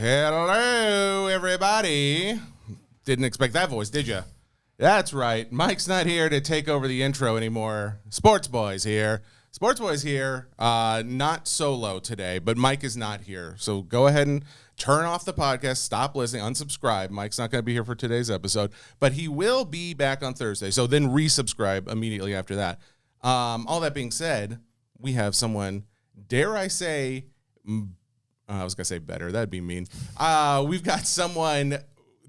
Hello, everybody. Didn't expect that voice, did you? That's right. Mike's not here to take over the intro anymore. Sports Boy's here. Sports Boy's here. Not solo today, but Mike is not here. So go ahead and turn off the podcast, stop listening, unsubscribe. Mike's not going to be here for today's episode, but he will be back on Thursday. So then resubscribe immediately after that. All that being said, we have someone, dare I say, I was going to say better. That'd be mean. We've got someone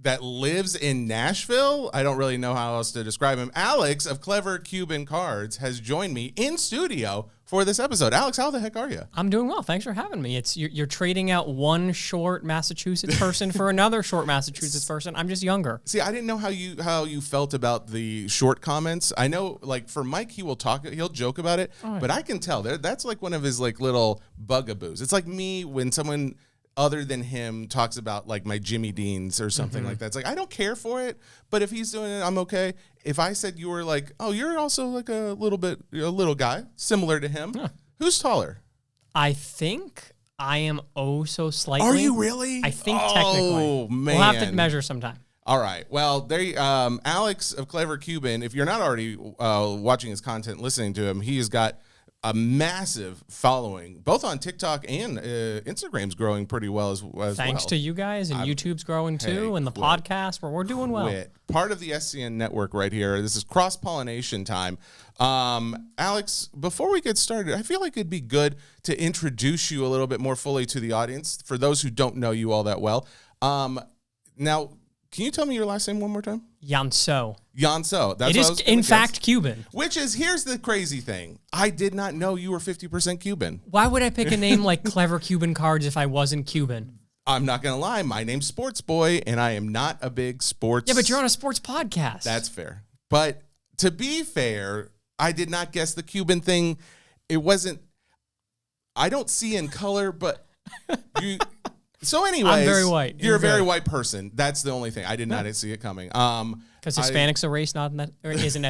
that lives in Nashville. I don't really know how else to describe him. Alex of Clever Cuban Cards has joined me in studio for this episode. Alex, how the heck are you? I'm doing well. Thanks for having me. You're trading out one short Massachusetts person for another short Massachusetts person. I'm just younger. See, I didn't know how you felt about the short comments. I know, like, for Mike, he'll joke about it, but I can tell that's like one of his like little bugaboos. It's like me when someone other than him talks about like my Jimmy Deans or something like that. It's like, I don't care for it, but if he's doing it, I'm okay. If I said you were like, oh, you're also like a little guy, similar to him. Huh. Who's taller? I think I am so slightly. Are you really? I think technically. Oh, man. We'll have to measure sometime. All right. Well, there, Alex of Clever Cuban, if you're not already watching his content, listening to him, he has got a massive following, both on TikTok and Instagram's growing pretty well as Thanks to you guys, and YouTube's growing too, and the podcast, where we're doing well. Part of the SCN network right here. This is cross-pollination time. Alex, before we get started, I feel like it'd be good to introduce you a little bit more fully to the audience, for those who don't know you all that well. Now, can you tell me your last name one more time? Yanso. Yanso. That's it is, in fact, Cuban. Which is, here's the crazy thing. I did not know you were 50% Cuban. Why would I pick a name like Clever Cuban Cards if I wasn't Cuban? I'm not going to lie. My name's Sports Boy, and I am not a big sports... Yeah, but you're on a sports podcast. That's fair. But to be fair, I did not guess the Cuban thing. It wasn't... I don't see in color, but you... So anyways, I'm very white. You're a very white person. That's the only thing. I did not see it coming. Because Hispanic's a race, not a race. It's an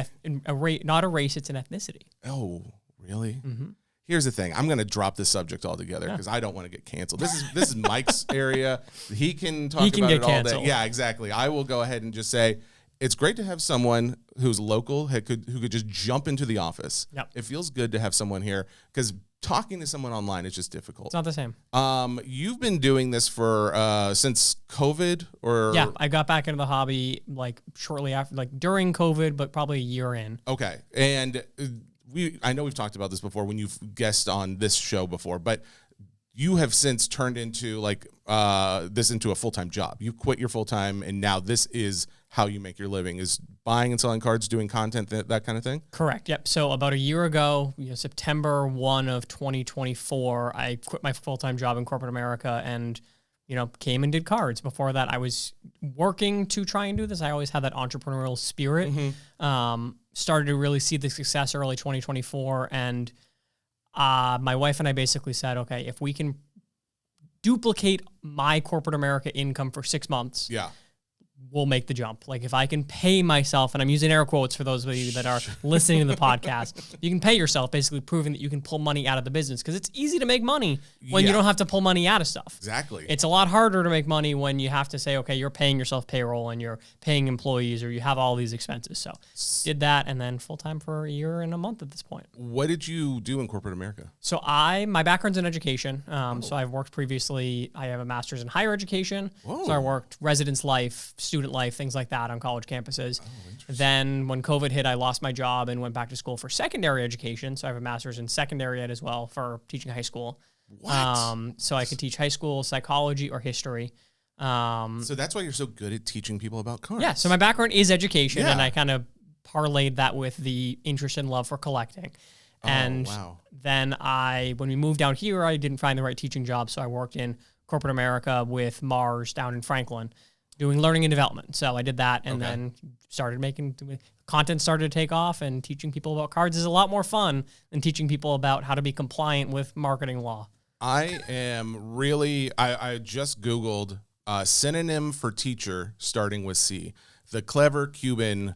ethnicity. Oh, really? Mm-hmm. Here's the thing. I'm going to drop this subject altogether because I don't want to get canceled. This is Mike's area. He can talk about it all day. Yeah, exactly. I will go ahead and just say it's great to have someone who's local who could just jump into the office. Yep. It feels good to have someone here because talking to someone online is just difficult. It's not the same. You've been doing this for since COVID, or yeah, I got back into the hobby like shortly after, like during COVID, but probably a year in. Okay, and I know we've talked about this before when you've guested on this show before, but you have since turned into like this into a full-time job. You quit your full-time, and now this is how you make your living, is buying and selling cards, doing content, that kind of thing? Correct, yep. So about a year ago, September 1 of 2024, I quit my full-time job in corporate America and, came and did cards. Before that, I was working to try and do this. I always had that entrepreneurial spirit. Mm-hmm. Started to really see the success early 2024, and my wife and I basically said, okay, if we can duplicate my corporate America income for 6 months, we'll make the jump. Like if I can pay myself, and I'm using air quotes for those of you that are listening to the podcast, you can pay yourself, basically proving that you can pull money out of the business, because it's easy to make money when you don't have to pull money out of stuff. Exactly. It's a lot harder to make money when you have to say, okay, you're paying yourself payroll and you're paying employees or you have all these expenses. So did that, and then full-time for a year and a month at this point. What did you do in corporate America? So my background's in education. So I've worked previously, I have a master's in higher education. Whoa. So I worked residence life, student life, things like that on college campuses. Then when COVID hit, I lost my job and went back to school for secondary education. So I have a master's in secondary ed as well for teaching high school. What? So I could teach high school psychology or history. So that's why you're so good at teaching people about cards. Yeah. So my background is education, and I kind of parlayed that with the interest and love for collecting. And then when we moved down here, I didn't find the right teaching job. So I worked in corporate America with Mars down in Franklin, doing learning and development. So I did that, and then started making content, started to take off, and teaching people about cards is a lot more fun than teaching people about how to be compliant with marketing law. I am really, I just Googled synonym for teacher starting with C, the Clever Cuban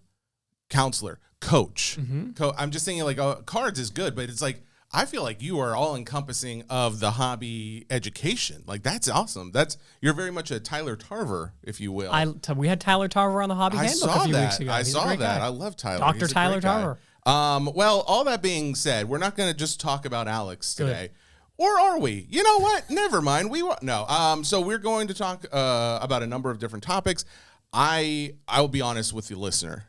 counselor, coach. Mm-hmm. I'm just thinking like cards is good, but it's like, I feel like you are all encompassing of the hobby education. Like, that's awesome. You're very much a Tyler Tarver, if you will. We had Tyler Tarver on the Hobby Handbook a few weeks ago. I He's saw a great that. guy. I love Tyler. Dr. Tyler Tarver. Well, all that being said, we're not going to just talk about Alex today. Good. Or are we? You know what? Never mind. No. So we're going to talk about a number of different topics. I will be honest with the listener.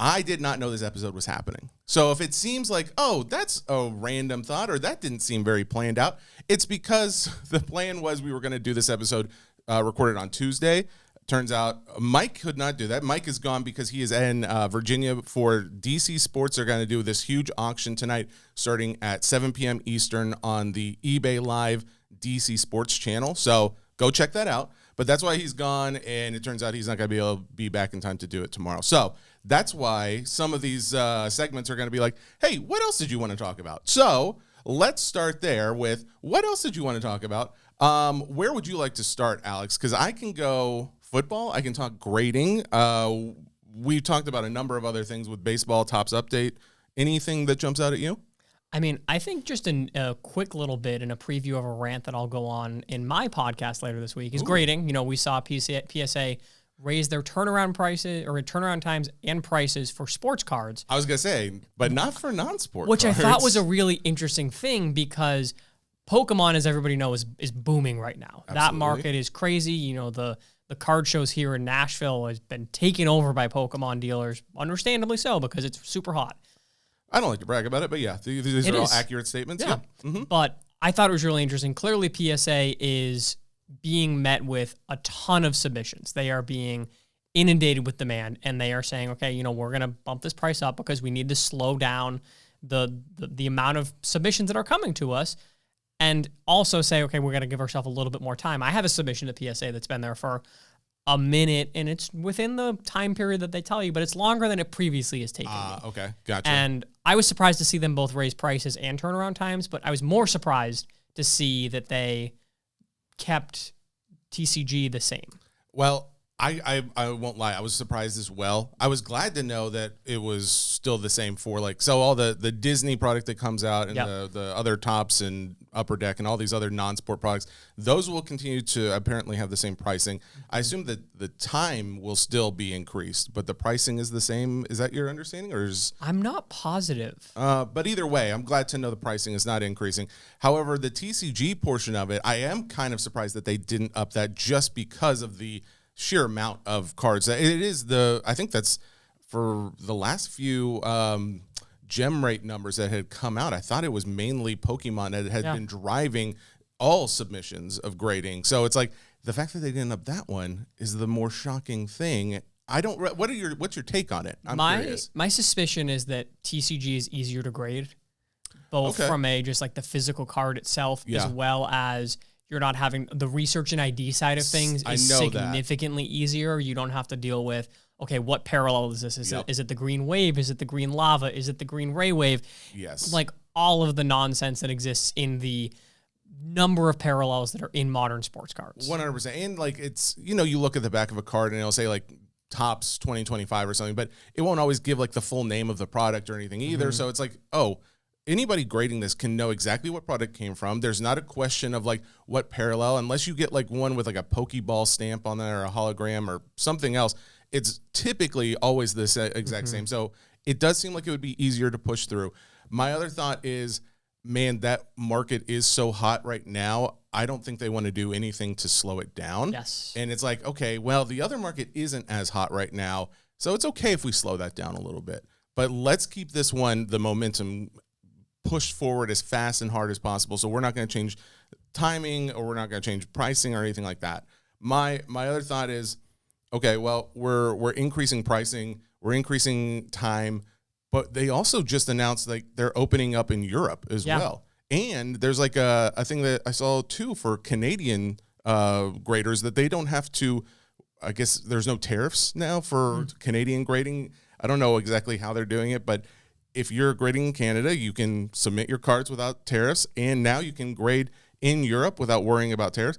I did not know this episode was happening. So if it seems like, oh, that's a random thought or that didn't seem very planned out, it's because the plan was we were going to do this episode recorded on Tuesday. Turns out Mike could not do that. Mike is gone because he is in Virginia for DC Sports. They're going to do this huge auction tonight starting at 7 p.m. Eastern on the eBay Live DC Sports channel. So go check that out. But that's why he's gone, and it turns out he's not going to be able to be back in time to do it tomorrow. So that's why some of these segments are going to be like, hey, what else did you want to talk about? So let's start there with what else did you want to talk about? Where would you like to start, Alex? Because I can go football. I can talk grading. We talked about a number of other things with baseball, Topps Update. Anything that jumps out at you? I mean, I think just a quick little bit and a preview of a rant that I'll go on in my podcast later this week is grading. You know, we saw PSA raise their turnaround prices or turnaround times and prices for sports cards. I was going to say, but not for non-sport Which cards. I thought was a really interesting thing because Pokémon, as everybody knows, is booming right now. Absolutely. That market is crazy. You know, the card shows here in Nashville has been taken over by Pokémon dealers, understandably so, because it's super hot. I don't like to brag about it, but yeah, these are all accurate statements. Yeah. Mm-hmm. But I thought it was really interesting. Clearly, PSA is being met with a ton of submissions. They are being inundated with demand, and they are saying, okay, you know, we're going to bump this price up because we need to slow down the amount of submissions that are coming to us, and also say, okay, we're going to give ourselves a little bit more time. I have a submission to PSA that's been there for a minute, and it's within the time period that they tell you, but it's longer than it previously has taken me. Okay, gotcha. And I was surprised to see them both raise prices and turnaround times, but I was more surprised to see that they kept TCG the same. Well, I won't lie. I was surprised as well. I was glad to know that it was still the same for so all the Disney product that comes out and the other Topps and Upper Deck and all these other non-sport products, those will continue to apparently have the same pricing. I assume that the time will still be increased, but the pricing is the same. Is that your understanding, or is? I'm not positive. But either way, I'm glad to know the pricing is not increasing. However, the TCG portion of it, I am kind of surprised that they didn't up that just because of the sheer amount of cards. It is I think that's for the last few gem rate numbers that had come out. I thought it was mainly Pokemon that had been driving all submissions of grading. So it's like the fact that they didn't up that one is the more shocking thing. What's your take on it? I'm curious. My suspicion is that TCG is easier to grade, both from just like the physical card itself, as well as you're not having the research and ID side of things is significantly easier. You don't have to deal with, okay, what parallel is this? Is it the green wave? Is it the green lava? Is it the green ray wave? Yes. Like all of the nonsense that exists in the number of parallels that are in modern sports cards. 100%. And it's, you look at the back of a card and it'll say Topps 2025 or something, but it won't always give the full name of the product or anything either. Mm-hmm. So it's anybody grading this can know exactly what product came from. There's not a question of what parallel, unless you get one with a Pokeball stamp on there or a hologram or something else. It's typically always the exact same. So it does seem like it would be easier to push through. My other thought is, man, that market is so hot right now. I don't think they want to do anything to slow it down. Yes. And it's okay, well, the other market isn't as hot right now. So it's okay if we slow that down a little bit. But let's keep this one, the momentum, pushed forward as fast and hard as possible. So we're not going to change timing, or we're not going to change pricing or anything like that. My other thought is, okay, well, we're increasing pricing, we're increasing time, but they also just announced they're opening up in Europe as well. And there's a thing that I saw too for Canadian graders that they don't have to, I guess there's no tariffs now for Canadian grading. I don't know exactly how they're doing it, but if you're grading in Canada, you can submit your cards without tariffs, and now you can grade in Europe without worrying about tariffs.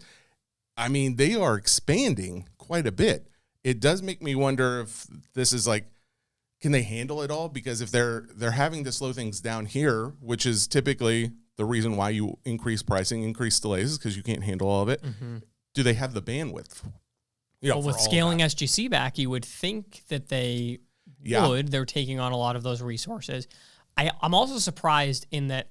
I mean, they are expanding quite a bit. It does make me wonder if this is can they handle it all? Because if they're having to slow things down here, which is typically the reason why you increase pricing, increase delays, is because you can't handle all of it. Do they have the bandwidth? Well, with scaling SGC back, you would think that they would. They're taking on a lot of those resources. I'm also surprised in that,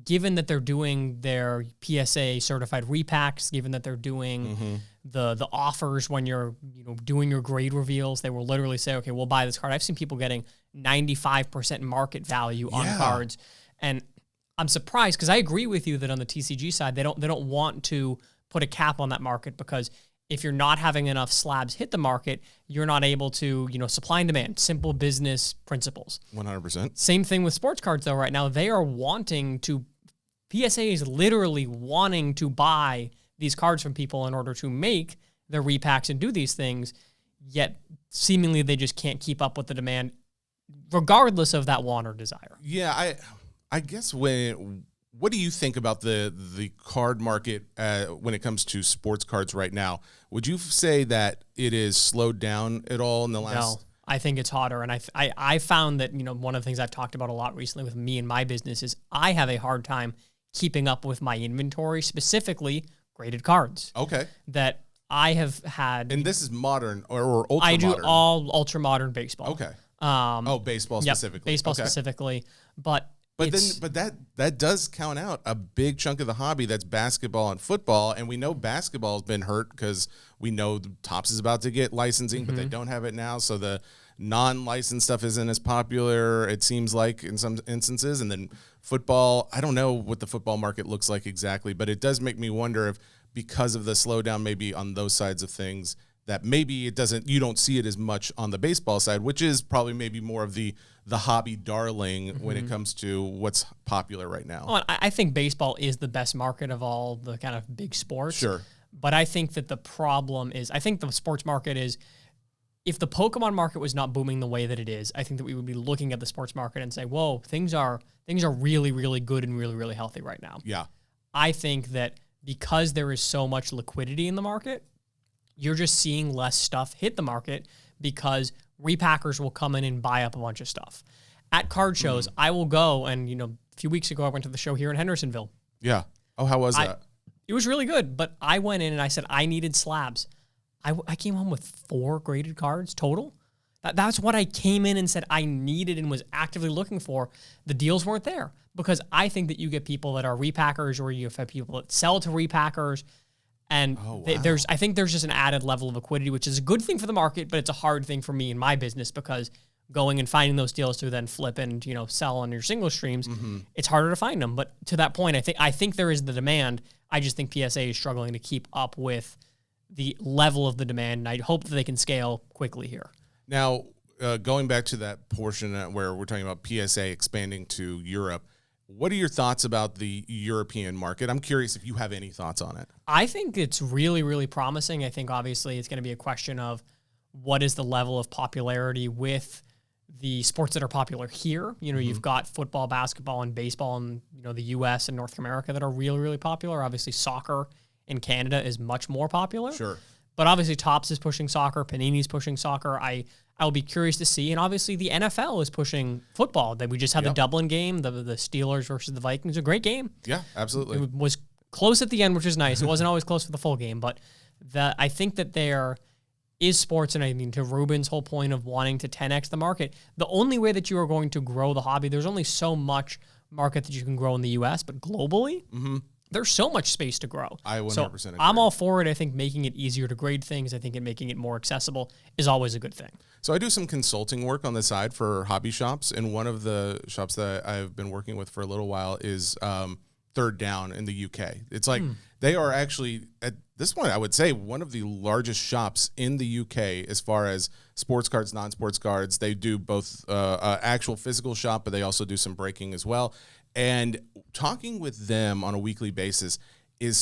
given that they're doing their PSA certified repacks, given that they're doing the offers when you're doing your grade reveals, they will literally say, okay, we'll buy this card. I've seen people getting 95% market value on cards, and I'm surprised because I agree with you that on the TCG side, they don't want to put a cap on that market, because if you're not having enough slabs hit the market, you're not able to, supply and demand, simple business principles. 100%. Same thing with sports cards, though. Right now, they are wanting to, PSA is literally wanting to buy these cards from people in order to make their repacks and do these things, yet seemingly they just can't keep up with the demand, regardless of that want or desire. Yeah, I guess what do you think about the card market when it comes to sports cards right now? Would you say that it is slowed down at all in the last? No, I think it's hotter. And I found that, one of the things I've talked about a lot recently with me and my business is I have a hard time keeping up with my inventory, specifically graded cards. Okay. That I have had. And this is modern or ultra modern? I do all ultra modern baseball. Okay. Baseball specifically. Baseball specifically. But that does count out a big chunk of the hobby that's basketball and football, and we know basketball has been hurt because we know Topps is about to get licensing, but they don't have it now, so the non-licensed stuff isn't as popular, it seems like, in some instances. And then football, I don't know what the football market looks like exactly, but it does make me wonder if, because of the slowdown maybe on those sides of things, that maybe you don't see it as much on the baseball side, which is probably maybe more of the hobby darling when it comes to what's popular right now. Well, I think baseball is the best market of all the kind of big sports. Sure. But I think that the problem is, I think the sports market is, if the Pokemon market was not booming the way that it is, I think that we would be looking at the sports market and say, whoa, things are really, really good and really, really healthy right now. Yeah. I think that because there is so much liquidity in the market, you're just seeing less stuff hit the market because repackers will come in and buy up a bunch of stuff. At card shows, I will go, and a few weeks ago I went to the show here in Hendersonville. Yeah. Oh, how was that? It was really good, but I went in and I said I needed slabs. I came home with 4 graded cards total. That's what I came in and said I needed and was actively looking for. The deals weren't there because I think that you get people that are repackers, or you have people that sell to repackers. And I think there's just an added level of liquidity, which is a good thing for the market, but it's a hard thing for me in my business, because going and finding those deals to then flip and sell on your single streams, it's harder to find them. But to that point, I think there is the demand. I just think PSA is struggling to keep up with the level of the demand, and I hope that they can scale quickly here. Now, going back to that portion where we're talking about PSA expanding to Europe, what are your thoughts about the European market? I'm curious if you have any thoughts on it. I think it's really, really promising. I think obviously it's going to be a question of what is the level of popularity with the sports that are popular here. You've got football, basketball, and baseball in the U.S. and North America that are really, really popular. Obviously, soccer in Canada is much more popular. Sure. But obviously, Topps is pushing soccer. Panini's pushing soccer. I'll be curious to see. And obviously, the NFL is pushing football. That we just had the Dublin game, the Steelers versus the Vikings. A great game. Yeah, absolutely. It was close at the end, which was nice. It wasn't always close for the full game. But I think that there is sports, and I mean, to Ruben's whole point of wanting to 10x the market, the only way that you are going to grow the hobby, there's only so much market that you can grow in the U.S., but globally, there's so much space to grow. I 100% agree. I'm all for it. I think making it easier to grade things, I think making it more accessible is always a good thing. So I do some consulting work on the side for hobby shops, and one of the shops that I've been working with for a little while is Third Down in the UK. It's like they are actually, at this point, I would say one of the largest shops in the UK as far as sports cards, non-sports cards. They do both actual physical shop, but they also do some breaking as well. And talking with them on a weekly basis is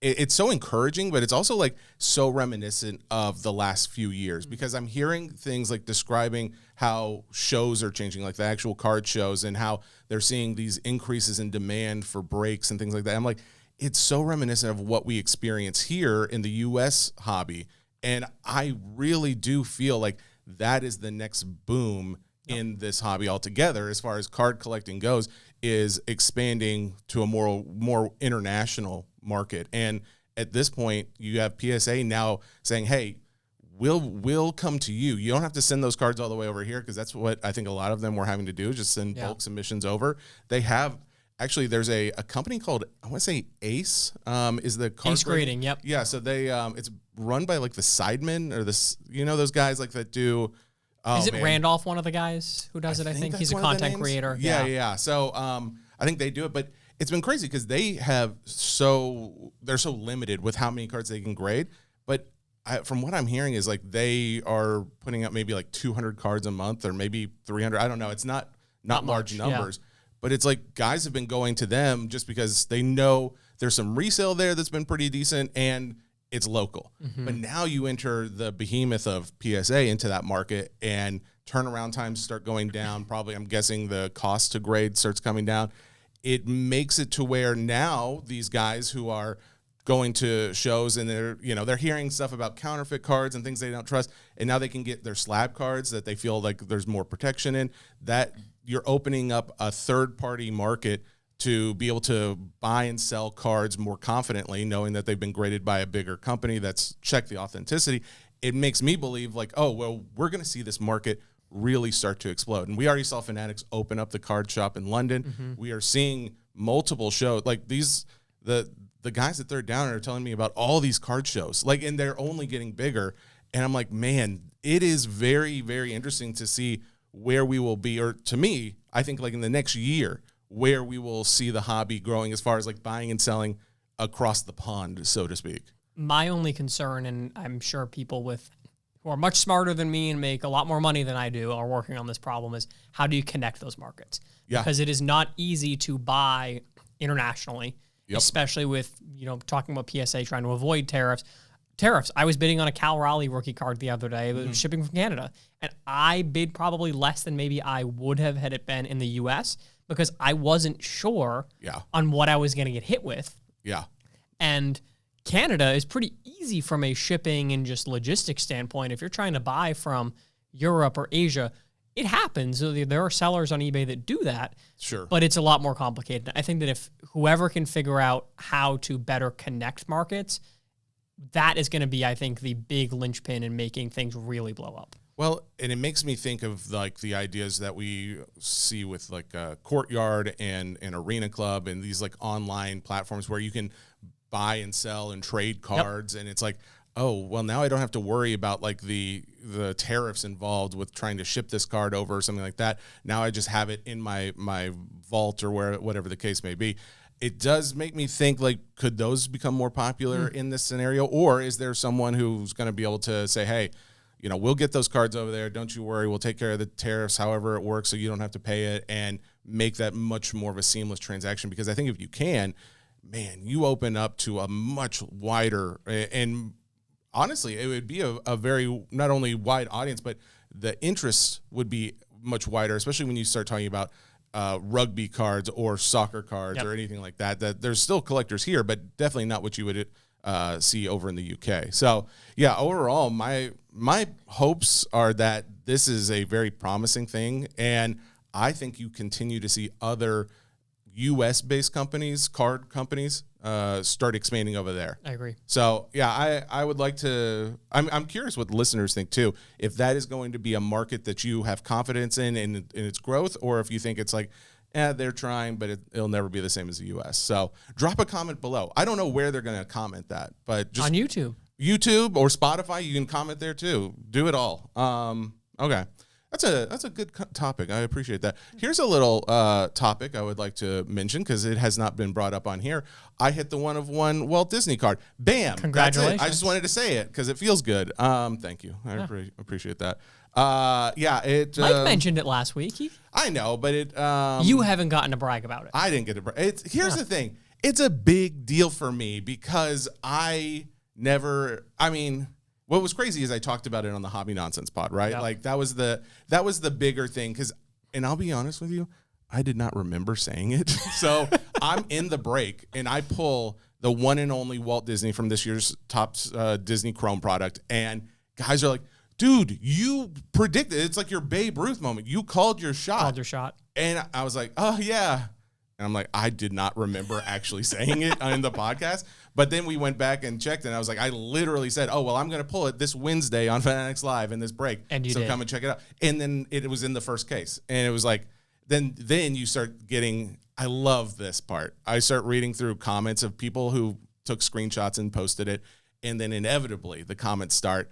it's so encouraging, but it's also like so reminiscent of the last few years, because I'm hearing things like describing how shows are changing, like the actual card shows, and how they're seeing these increases in demand for breaks and things like that. I'm like, it's so reminiscent of what we experience here in the U.S. hobby. And I really do feel like that is the next boom in this hobby altogether, as far as card collecting goes, is expanding to a more international market. And at this point, you have PSA now saying, hey, we'll come to you. You don't have to send those cards all the way over here, because that's what I think a lot of them were having to do, just send bulk submissions over. They have, actually, there's a company called, I want to say Ace, is the card Ace Grading, yep. Yeah, so they it's run by like the Sidemen, or this, those guys like that do. Is it Randolph, one of the guys who does it? I think he's a content creator. Yeah. So I think they do it, but it's been crazy because they're so limited with how many cards they can grade. But from what I'm hearing is like they are putting up maybe like 200 cards a month, or maybe 300. I don't know. It's not large numbers, but it's like guys have been going to them just because they know there's some resale there that's been pretty decent, and it's local. But now you enter the behemoth of PSA into that market, and turnaround times start going down. Probably, I'm guessing the cost to grade starts coming down. It makes it to where now these guys who are going to shows and they're hearing stuff about counterfeit cards and things they don't trust, and now they can get their slab cards that they feel like there's more protection in. That you're opening up a third-party market to be able to buy and sell cards more confidently, knowing that they've been graded by a bigger company that's checked the authenticity. It makes me believe like, oh, well, we're going to see this market really start to explode. And we already saw Fanatics open up the card shop in London. We are seeing multiple shows. Like the guys at Third Down are telling me about all these card shows, like, and they're only getting bigger. And I'm like, man, it is very, very interesting to see where we will be, or to me, I think like in the next year, where we will see the hobby growing as far as like buying and selling across the pond, so to speak. My only concern, and I'm sure people who are much smarter than me and make a lot more money than I do are working on this problem, is how do you connect those markets? Yeah. Because it is not easy to buy internationally, especially with, talking about PSA trying to avoid tariffs. I was bidding on a Cal Raleigh rookie card the other day. It was shipping from Canada. And I bid probably less than maybe I would have had it been in the U.S., because I wasn't sure on what I was going to get hit with. Yeah. And Canada is pretty easy from a shipping and just logistics standpoint. If you're trying to buy from Europe or Asia, it happens. There are sellers on eBay that do that. Sure. But it's a lot more complicated. I think that if whoever can figure out how to better connect markets, that is going to be, I think, the big linchpin in making things really blow up. Well, and it makes me think of like the ideas that we see with like Courtyard and Arena Club and these like online platforms where you can buy and sell and trade cards. And it's like, oh, well, now I don't have to worry about like the tariffs involved with trying to ship this card over or something like that. Now I just have it in my vault or whatever the case may be. It does make me think, like, could those become more popular in this scenario? Or is there someone who's going to be able to say, hey, we'll get those cards over there. Don't you worry. We'll take care of the tariffs, however it works, so you don't have to pay it, and make that much more of a seamless transaction. Because I think if you can, man, you open up to a much wider, and honestly, it would be a very, not only wide audience, but the interest would be much wider, especially when you start talking about rugby cards or soccer cards or anything like that. That there's still collectors here, but definitely not what you would see over in the UK. So yeah, overall, my hopes are that this is a very promising thing, and I think you continue to see other U.S.-based companies, card companies, start expanding over there. I agree. So yeah, I would like to. I'm curious what listeners think too. If that is going to be a market that you have confidence in its growth, or if you think it's like, they're trying, but it'll never be the same as the U.S. So drop a comment below. I don't know where they're going to comment that, but just on YouTube or Spotify, you can comment there too. Do it all. Okay. That's a good topic. I appreciate that. Here's a little topic I would like to mention because it has not been brought up on here. I hit the 1-of-1 Walt Disney card. Bam! Congratulations. That's it. I just wanted to say it because it feels good. Thank you. I appreciate that. Mike mentioned it last week. I know, but it. You haven't gotten to brag about it. I didn't get to brag. Here's the thing. It's a big deal for me because what was crazy is I talked about it on the Hobby Nonsense pod, right? Yep. Like that was the bigger thing. And I'll be honest with you, I did not remember saying it. So I'm in the break and I pull the one and only Walt Disney from this year's top Disney Chrome product. And guys are like, dude, you predicted. It's like your Babe Ruth moment. You called your shot. Called your shot. And I was like, oh, yeah. And I'm like, I did not remember actually saying it in the podcast. But then we went back and checked, and I was like, I literally said, oh, well, I'm going to pull it this Wednesday on Fanatics Live in this break. And you so did. Come and check it out. And then it was in the first case. And it was like, then you start getting, I love this part. I start reading through comments of people who took screenshots and posted it. And then inevitably the comments start,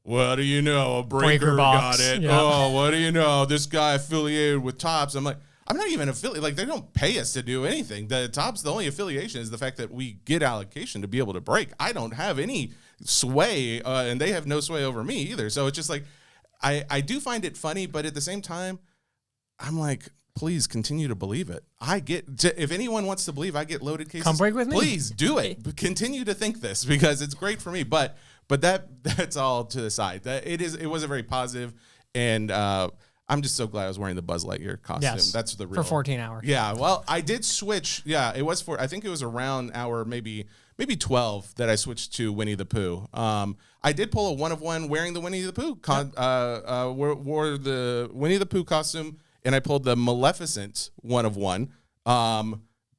what do you know? A breaker got it. Yeah. Oh, what do you know? This guy affiliated with Topps. I'm like, I'm not even affiliated. Like, they don't pay us to do anything. The Topps, the only affiliation is the fact that we get allocation to be able to break. I don't have any sway, and they have no sway over me either. So it's just like, I do find it funny, but at the same time, I'm like, please continue to believe it. If anyone wants to believe I get loaded cases, come break with me. Please do it. Continue to think this because it's great for me. But that's all to the side. It was a very positive, and I'm just so glad I was wearing the Buzz Lightyear costume. Yes, That's the real for 14 hours. Yeah, well, I did switch. Yeah, it was I think it was around hour maybe 12 that I switched to Winnie the Pooh. I did pull a 1-of-1 wearing the Winnie the Pooh wore the Winnie the Pooh costume, and I pulled the Maleficent 1-of-1.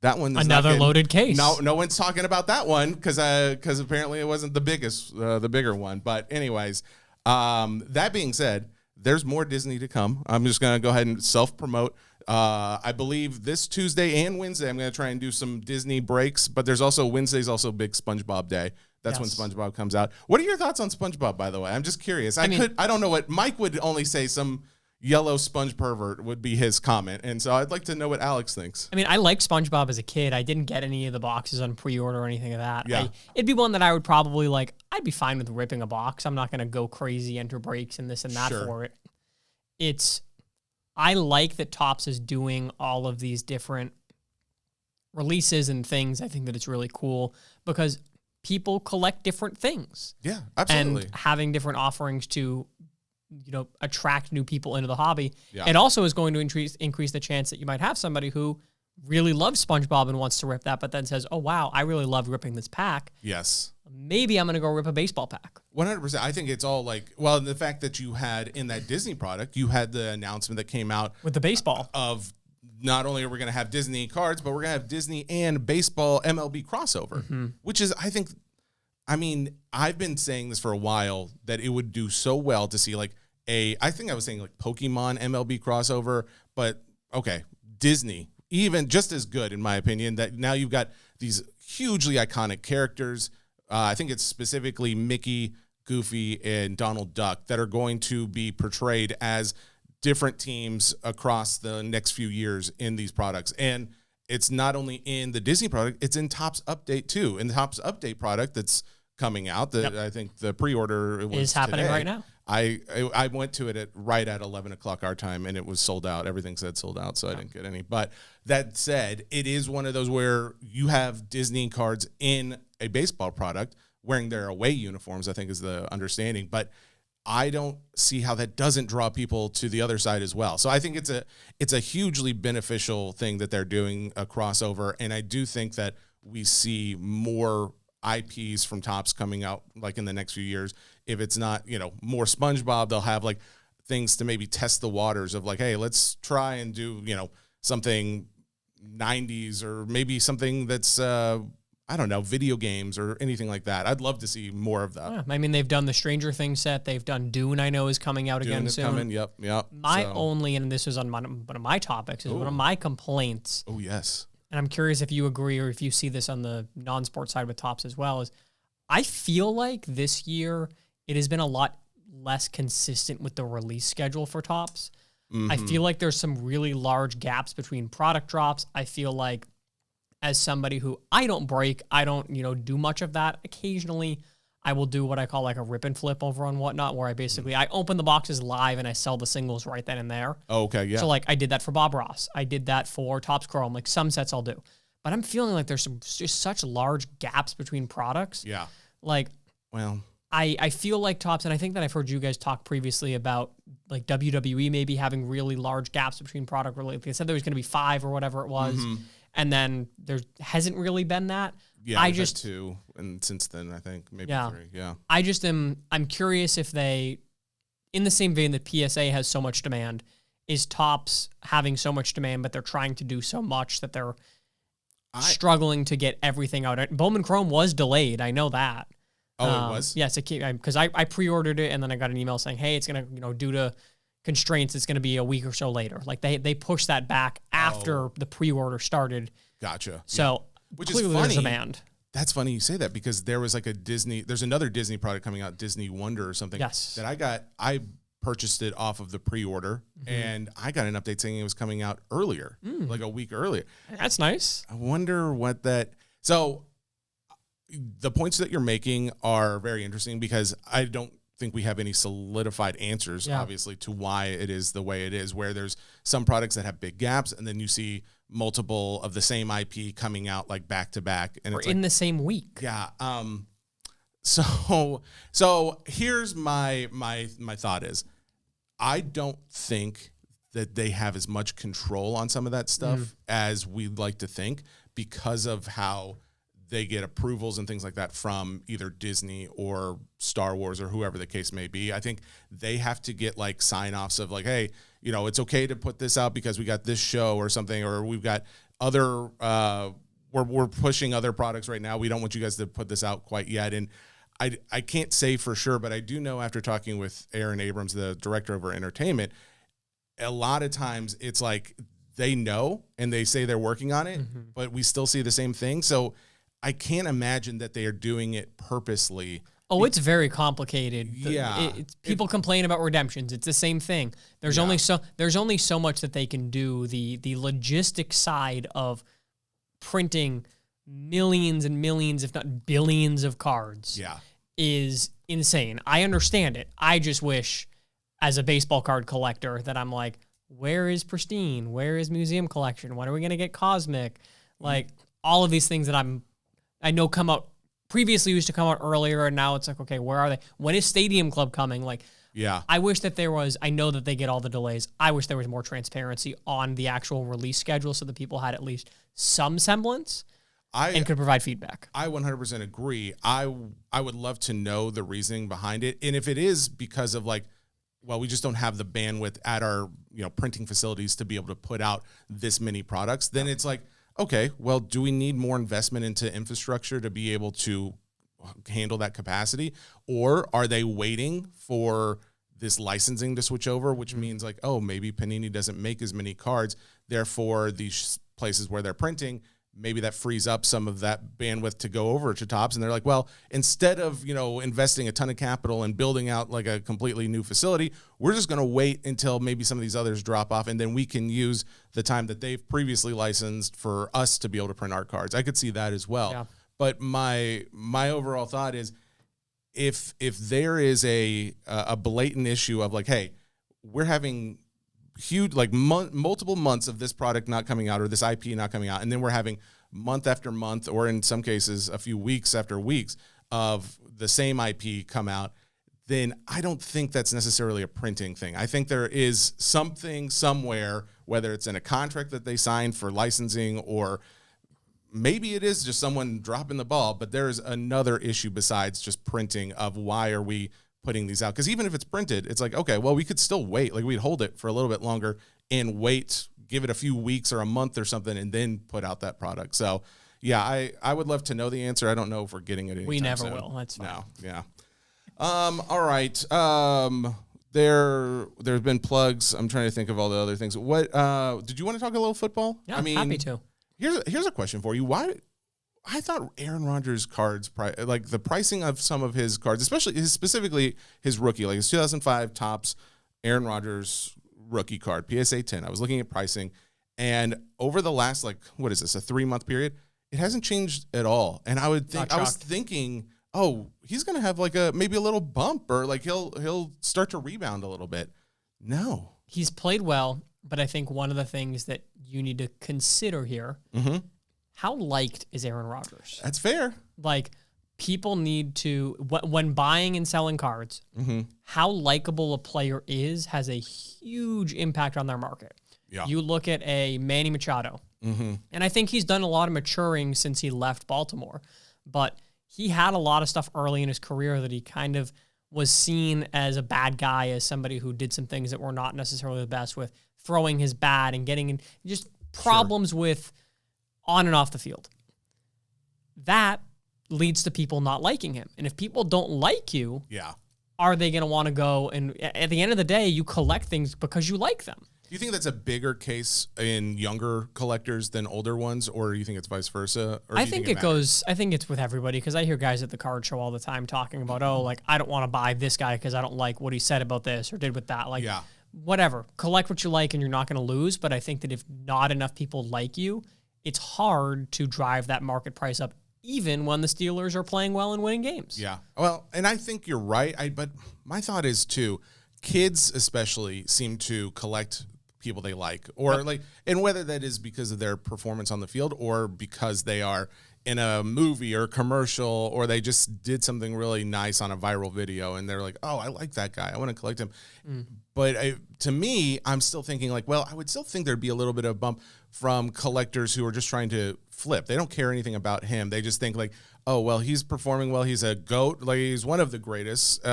That one is another loaded case. No one's talking about that one because apparently it wasn't the biggest, the bigger one. But anyways, that being said, there's more Disney to come. I'm just gonna go ahead and self-promote. I believe this Tuesday and Wednesday I'm gonna try and do some Disney breaks. But there's also Wednesday's also Big SpongeBob Day. That's when SpongeBob comes out. What are your thoughts on SpongeBob, by the way? I'm just curious. I don't know what Mike would only say. Some yellow sponge pervert would be his comment. And so I'd like to know what Alex thinks. I mean, I liked SpongeBob as a kid. I didn't get any of the boxes on pre-order or anything of that. Yeah. It'd be one that I would probably like. I'd be fine with ripping a box. I'm not going to go crazy, enter breaks and this and that for it. I like that Topps is doing all of these different releases and things. I think that it's really cool because people collect different things. Yeah, absolutely. And having different offerings to attract new people into the hobby. Yeah. It also is going to increase the chance that you might have somebody who really loves SpongeBob and wants to rip that, but then says, oh, wow, I really love ripping this pack. Yes. Maybe I'm going to go rip a baseball pack. 100%. I think it's all like, well, the fact that you had in that Disney product, you had the announcement that came out with the baseball of not only are we going to have Disney cards, but we're going to have Disney and baseball MLB crossover, which is, I mean, I've been saying this for a while that it would do so well to see like I think I was saying like Pokémon MLB crossover, but okay, Disney, even just as good in my opinion, that now you've got these hugely iconic characters. I think it's specifically Mickey, Goofy, and Donald Duck that are going to be portrayed as different teams across the next few years in these products. And it's not only in the Disney product, it's in Topps Update too. In the Topps Update product that's coming out, I think the pre-order is happening right now. I went to it right at 11 o'clock our time, and it was sold out. Everything said sold out, so I didn't get any. But that said, it is one of those where you have Disney cards in a baseball product wearing their away uniforms, I think is the understanding. But I don't see how that doesn't draw people to the other side as well. So I think it's a hugely beneficial thing that they're doing a crossover, and I do think that we see more IPs from Topps coming out like in the next few years. If it's not, more SpongeBob, they'll have like things to maybe test the waters of like, hey, let's try and do, something 90s or maybe something that's, I don't know, video games or anything like that. I'd love to see more of that. Yeah, I mean, they've done the Stranger Things set. They've done Dune, I know, is coming out again soon. Coming. Yep. Only, and this is on one of my topics, is one of my complaints. Oh, yes. And I'm curious if you agree or if you see this on the non-sports side with Topps as well, is I feel like this year it has been a lot less consistent with the release schedule for Topps. I feel like there's some really large gaps between product drops. I feel like as somebody who I don't break, I don't, do much of that. Occasionally I will do what I call like a rip and flip over on Whatnot, where I basically, I open the boxes live and I sell the singles right then and there. Oh, okay, yeah. So like I did that for Bob Ross. I did that for Topps Chrome. Like some sets I'll do. But I'm feeling like there's just such large gaps between products. Yeah. Like, well, I feel like Topps, and I think that I've heard you guys talk previously about like WWE maybe having really large gaps between product related. They said there was going to be 5 or whatever it was. And then there hasn't really been that. Yeah, I just 2, and since then I think maybe 3. Yeah, I'm curious if they in the same vein that PSA has so much demand, is Topps having so much demand, but they're trying to do so much that they're struggling to get everything out. Bowman Chrome was delayed. I know that. Oh, it was? Yes, because I pre-ordered it, and then I got an email saying, hey, it's going to, due to constraints, it's going to be a week or so later. Like they pushed that back after the pre-order started. Gotcha. So which clearly is funny. there's demand. That's funny you say that, because there was like there's another Disney product coming out, Disney Wonder or something. Yes. That I purchased it off of the pre-order, and I got an update saying it was coming out earlier, like a week earlier. That's nice. I wonder what that. So the points that you're making are very interesting, because I don't think we have any solidified answers, obviously, to why it is the way it is, where there's some products that have big gaps, and then you see multiple of the same IP coming out like back to back, and it's in the same week. Yeah. So here's my thought is, I don't think that they have as much control on some of that stuff as we'd like to think, because of how they get approvals and things like that from either Disney or Star Wars or whoever the case may be. I think they have to get like sign-offs of like, hey, it's okay to put this out because we got this show or something, or we've got other, we're pushing other products right now. We don't want you guys to put this out quite yet. And I can't say for sure, but I do know, after talking with Aaron Abrams, the director of our entertainment, a lot of times it's like they know and they say they're working on it, but we still see the same thing. So I can't imagine that they are doing it purposely. Oh, it's very complicated. Yeah. People complain about redemptions. It's the same thing. There's only so much that they can do. The logistic side of printing millions and millions, if not billions, of cards is insane. I understand it. I just wish, as a baseball card collector, that I'm like, where is Pristine? Where is Museum Collection? When are we going to get Cosmic? Like, all of these things that I know come out previously, used to come out earlier, and now it's like, okay, where are they? When is Stadium Club coming? Like, I wish that there was, I know that they get all the delays. I wish there was more transparency on the actual release schedule, so that people had at least some semblance and could provide feedback. I 100% agree. I would love to know the reasoning behind it. And if it is because of like, well, we just don't have the bandwidth at our printing facilities to be able to put out this many products, then it's like, okay, well, do we need more investment into infrastructure to be able to handle that capacity? Or are they waiting for this licensing to switch over, which means like, oh, maybe Panini doesn't make as many cards. Therefore, these places where they're printing, maybe that frees up some of that bandwidth to go over to Topps. And they're like, well, instead of, investing a ton of capital and building out like a completely new facility, we're just going to wait until maybe some of these others drop off, and then we can use the time that they've previously licensed for us to be able to print our cards. I could see that as well. Yeah. But my overall thought is, if there is a blatant issue of like, hey, we're having huge, like multiple months of this product not coming out, or this IP not coming out, and then we're having month after month, or in some cases a few weeks after weeks of the same IP come out, then I don't think that's necessarily a printing thing. I think there is something somewhere, whether it's in a contract that they signed for licensing, or maybe it is just someone dropping the ball, but there's another issue besides just printing of why are we putting these out. Because even if it's printed, it's like, okay, well, we could still wait. Like, we'd hold it for a little bit longer and wait, give it a few weeks or a month or something, and then put out that product. So, yeah, I would love to know the answer. I don't know if we're getting it anytime We never soon. will. That's fine. No, yeah. All right. There's been plugs. I'm trying to think of all the other things. What did you want to talk a little football? Yeah, happy to. Here's a question for you. Why? I thought Aaron Rodgers cards, like the pricing of some of his cards, specifically his rookie, like his 2005 Topps Aaron Rodgers rookie card, PSA 10. I was looking at pricing, and over the last, like, what is this, a 3-month period, it hasn't changed at all. And I was thinking, oh, he's gonna have like maybe a little bump, or like he'll start to rebound a little bit. No, he's played well, but I think one of the things that you need to consider here. How liked is Aaron Rodgers? That's fair. Like, people need to, when buying and selling cards, how likable a player is has a huge impact on their market. Yeah. You look at a Manny Machado, and I think he's done a lot of maturing since he left Baltimore, but he had a lot of stuff early in his career that he kind of was seen as a bad guy, as somebody who did some things that were not necessarily the best, with throwing his bat and getting in just problems with on and off the field. That leads to people not liking him. And if people don't like you, are they going to want to go? And at the end of the day, you collect things because you like them. Do you think that's a bigger case in younger collectors than older ones, or do you think it's vice versa? Or I think it goes, I think it's with everybody, because I hear guys at the card show all the time talking about, oh, like, I don't want to buy this guy because I don't like what he said about this or did with that. Like, whatever. Collect what you like and you're not going to lose. But I think that if not enough people like you, it's hard to drive that market price up, even when the Steelers are playing well and winning games. Yeah. Well, and I think you're right. But my thought is, too, kids especially seem to collect people they like, or like, and whether that is because of their performance on the field or because they are in a movie or commercial, or they just did something really nice on a viral video and they're like, oh, I like that guy, I want to collect him. But to me, I'm still thinking like, well, I would still think there'd be a little bit of a bump from collectors who are just trying to flip. They don't care anything about him. They just think like, oh, well, he's performing well. He's a GOAT. Like, he's one of the greatest,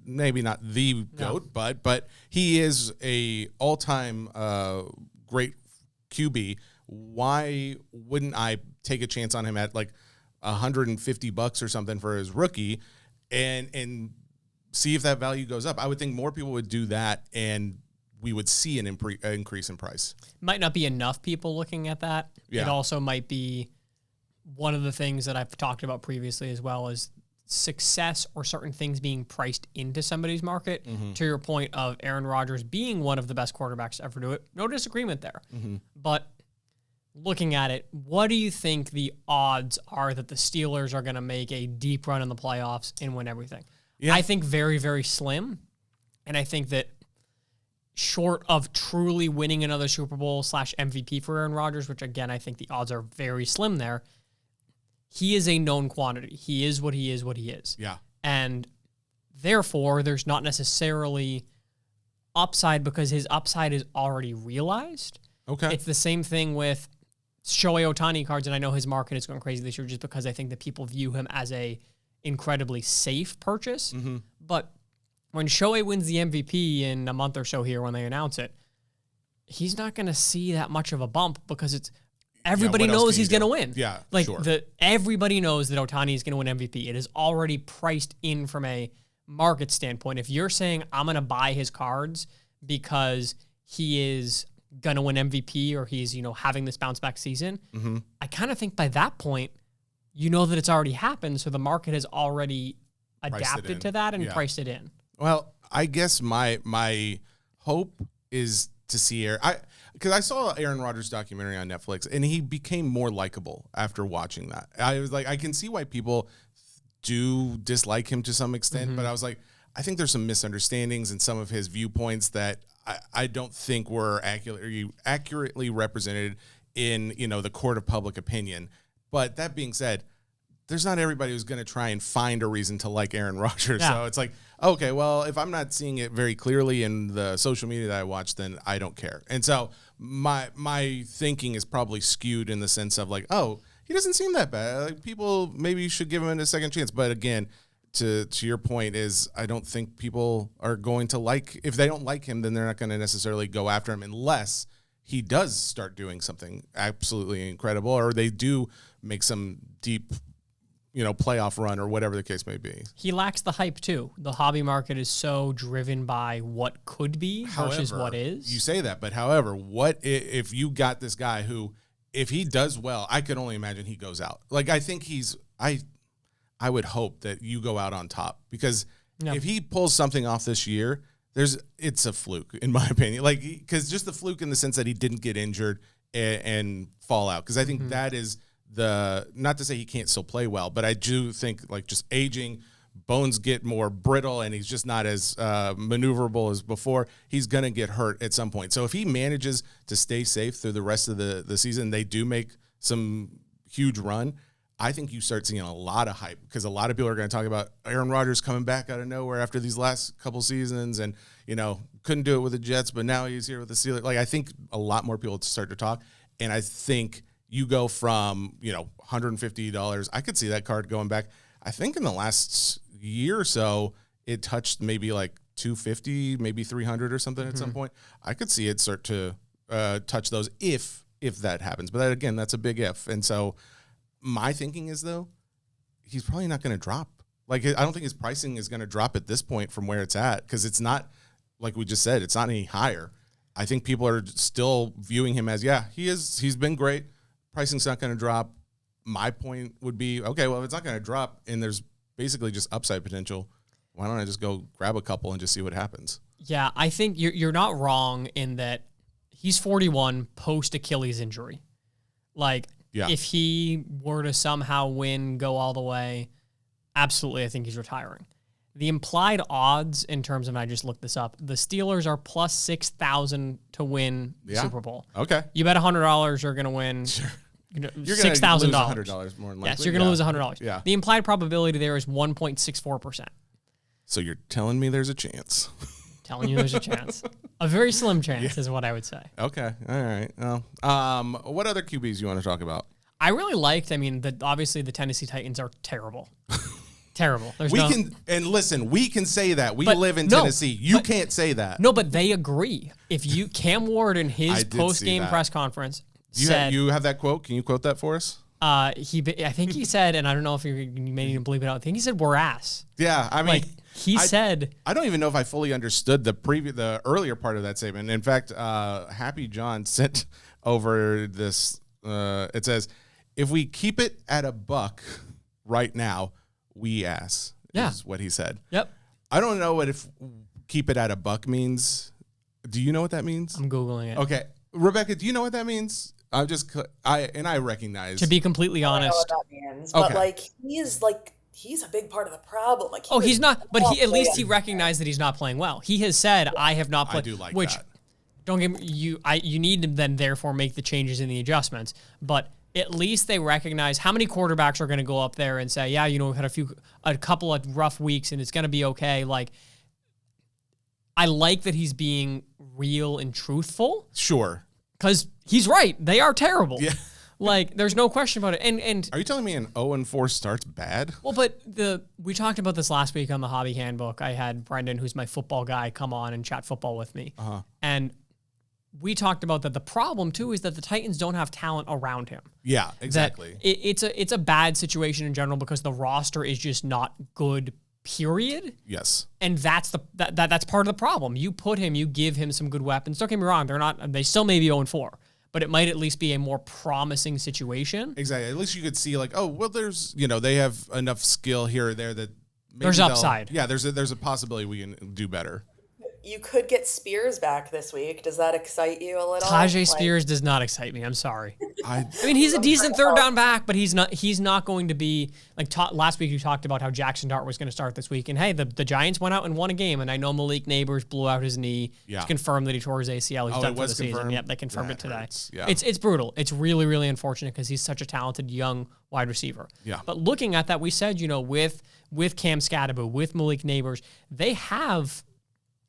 maybe not the GOAT, but he is a all-time great QB. Why wouldn't I take a chance on him at like $150 or something for his rookie and see if that value goes up? I would think more people would do that, and we would see an increase in price. Might not be enough people looking at that. It also might be one of the things that I've talked about previously, as well as success or certain things being priced into somebody's market. To your point of Aaron Rodgers being one of the best quarterbacks to ever do it, no disagreement there. But looking at it, what do you think the odds are that the Steelers are going to make a deep run in the playoffs and win everything? I think very, very slim. And I think that short of truly winning another Super Bowl / MVP for Aaron Rodgers, which again, I think the odds are very slim there, he is a known quantity. He is what he is. Yeah. And therefore, there's not necessarily upside because his upside is already realized. Okay. It's the same thing with Shohei Ohtani cards, and I know his market is going crazy this year just because I think that people view him as a incredibly safe purchase. But when Shohei wins the MVP in a month or so here when they announce it, he's not going to see that much of a bump because it's everybody knows he's going to win. Yeah, like sure. Everybody knows that Ohtani is going to win MVP. It is already priced in from a market standpoint. If you're saying I'm going to buy his cards because he is going to win MVP or he's, having this bounce back season, I kind of think by that point, you know that it's already happened. So the market has already adapted to that and priced it in. Well, I guess my hope is to see because I saw Aaron Rodgers documentary on Netflix, and he became more likable after watching that. I was like, I can see why people do dislike him to some extent, but I was like, I think there's some misunderstandings in some of his viewpoints that I don't think were accurately represented in the court of public opinion. But that being said, there's not everybody who's going to try and find a reason to like Aaron Rodgers. So it's like, okay, well, if I'm not seeing it very clearly in the social media that I watch, then I don't care. And so my thinking is probably skewed in the sense of like, oh, he doesn't seem that bad. Like, people maybe should give him a second chance. But again, to your point is I don't think people are going to if they don't like him, then they're not going to necessarily go after him unless he does start doing something absolutely incredible, or they do make some deep playoff run or whatever the case may be. He lacks the hype too. The hobby market is so driven by what could be versus what is. You say that, but however, what if you got this guy who, if he does well, I could only imagine he goes out. Like, I think I would hope that you go out on top, because if he pulls something off this year, it's a fluke in my opinion. Like, because just the fluke in the sense that he didn't get injured and fall out. Because I think that is not to say he can't still play well, but I do think like just aging, bones get more brittle, and he's just not as maneuverable as before. He's going to get hurt at some point. So if he manages to stay safe through the rest of the season, they do make some huge run, I think you start seeing a lot of hype, because a lot of people are going to talk about Aaron Rodgers coming back out of nowhere after these last couple seasons, and couldn't do it with the Jets, but now he's here with the Steelers. Like, I think a lot more people start to talk, and I think you go from $150. I could see that card going back. I think in the last year or so, it touched maybe like 250, maybe 300 or something at some point, I could see it start to touch those if that happens. But that, again, that's a big if. And so my thinking is, though, he's probably not going to drop. Like, I don't think his pricing is going to drop at this point from where it's at, because it's not, like we just said, it's not any higher. I think people are still viewing him as, he's been great. Pricing's not going to drop. My point would be, okay, well, if it's not going to drop and there's basically just upside potential, why don't I just go grab a couple and just see what happens? Yeah, I think you're not wrong in that he's 41 post Achilles injury. Like, if he were to somehow win, go all the way, absolutely, I think he's retiring. The implied odds in terms of, I just looked this up, the Steelers are plus 6,000 to win the Super Bowl. Okay. You bet $100 you're going to win. Sure. You're $6,000. $6,000 more than likely. Yes, you're going to lose $100. Yeah. The implied probability there is 1.64%. So you're telling me there's a chance. Telling you there's a chance. A very slim chance is what I would say. Okay. All right. Well, what other QBs you want to talk about? I really liked, obviously the Tennessee Titans are terrible. Terrible. We can say that. We live in Tennessee. You can't say that. No, but they agree. Cam Ward in his post-game press conference said... You have that quote? Can you quote that for us? I think he said, and I don't know if you may need to believe it out, I think he said, we're ass. Yeah, I mean... He said... I don't even know if I fully understood the earlier part of that statement. In fact, Happy John sent over this... it says, if we keep it at $1 right now, we ass. Is what he said. Yep. I don't know what if keep it at $1 means. Do you know what that means? I'm Googling it. Okay. Rebecca, do you know what that means? I recognize. To be completely honest. I don't know what that means. But he's a big part of the problem. He's not, but at least he recognized that he's not playing well. He has said, I have not played. I do like which, that. Don't get me, you need to then therefore make the changes and the adjustments. But at least they recognize how many quarterbacks are going to go up there and say, we've had a couple of rough weeks and it's going to be okay. Like, I like that he's being real and truthful. Sure. Because he's right. They are terrible. Yeah. Like, there's no question about it. And are you telling me an 0-4 start's bad? Well, but we talked about this last week on the Hobby Handbook. I had Brendan, who's my football guy, come on and chat football with me. And we talked about that the problem, too, is that the Titans don't have talent around him. Yeah, exactly. It's a bad situation in general because the roster is just not good, period. Yes. And that's that's part of the problem. You put him, you give him some good weapons. Don't get me wrong, they still may be 0-4. But it might at least be a more promising situation. Exactly. At least you could see there's, they have enough skill here or there that maybe there's upside. Yeah, there's a possibility we can do better. You could get Spears back this week. Does that excite you a little? Tajay Spears does not excite me. I'm sorry. I mean, he's a decent third down back, but he's not going to be last week you talked about how Jackson Dart was going to start this week. And hey, the Giants went out and won a game. And I know Malik Neighbors blew out his knee. Yeah. It's confirmed that he tore his ACL. He's done for the season. Yep, they confirmed it today. Yeah. It's brutal. It's really, really unfortunate because he's such a talented young wide receiver. Yeah. But looking at that, we said, with Cam Scadaboo, with Malik Neighbors, they have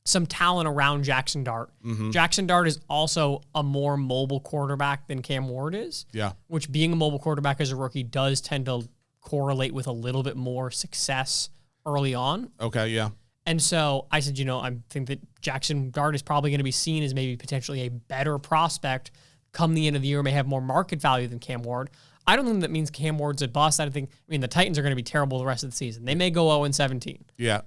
some talent around Jackson Dart. Mm-hmm. Jackson Dart is also a more mobile quarterback than Cam Ward is. Yeah. Which being a mobile quarterback as a rookie does tend to correlate with a little bit more success early on. Okay, yeah. And so I said, I think that Jackson Dart is probably going to be seen as maybe potentially a better prospect come the end of the year, may have more market value than Cam Ward. I don't think that means Cam Ward's a bust. The Titans are going to be terrible the rest of the season. They may go 0-17. Yeah.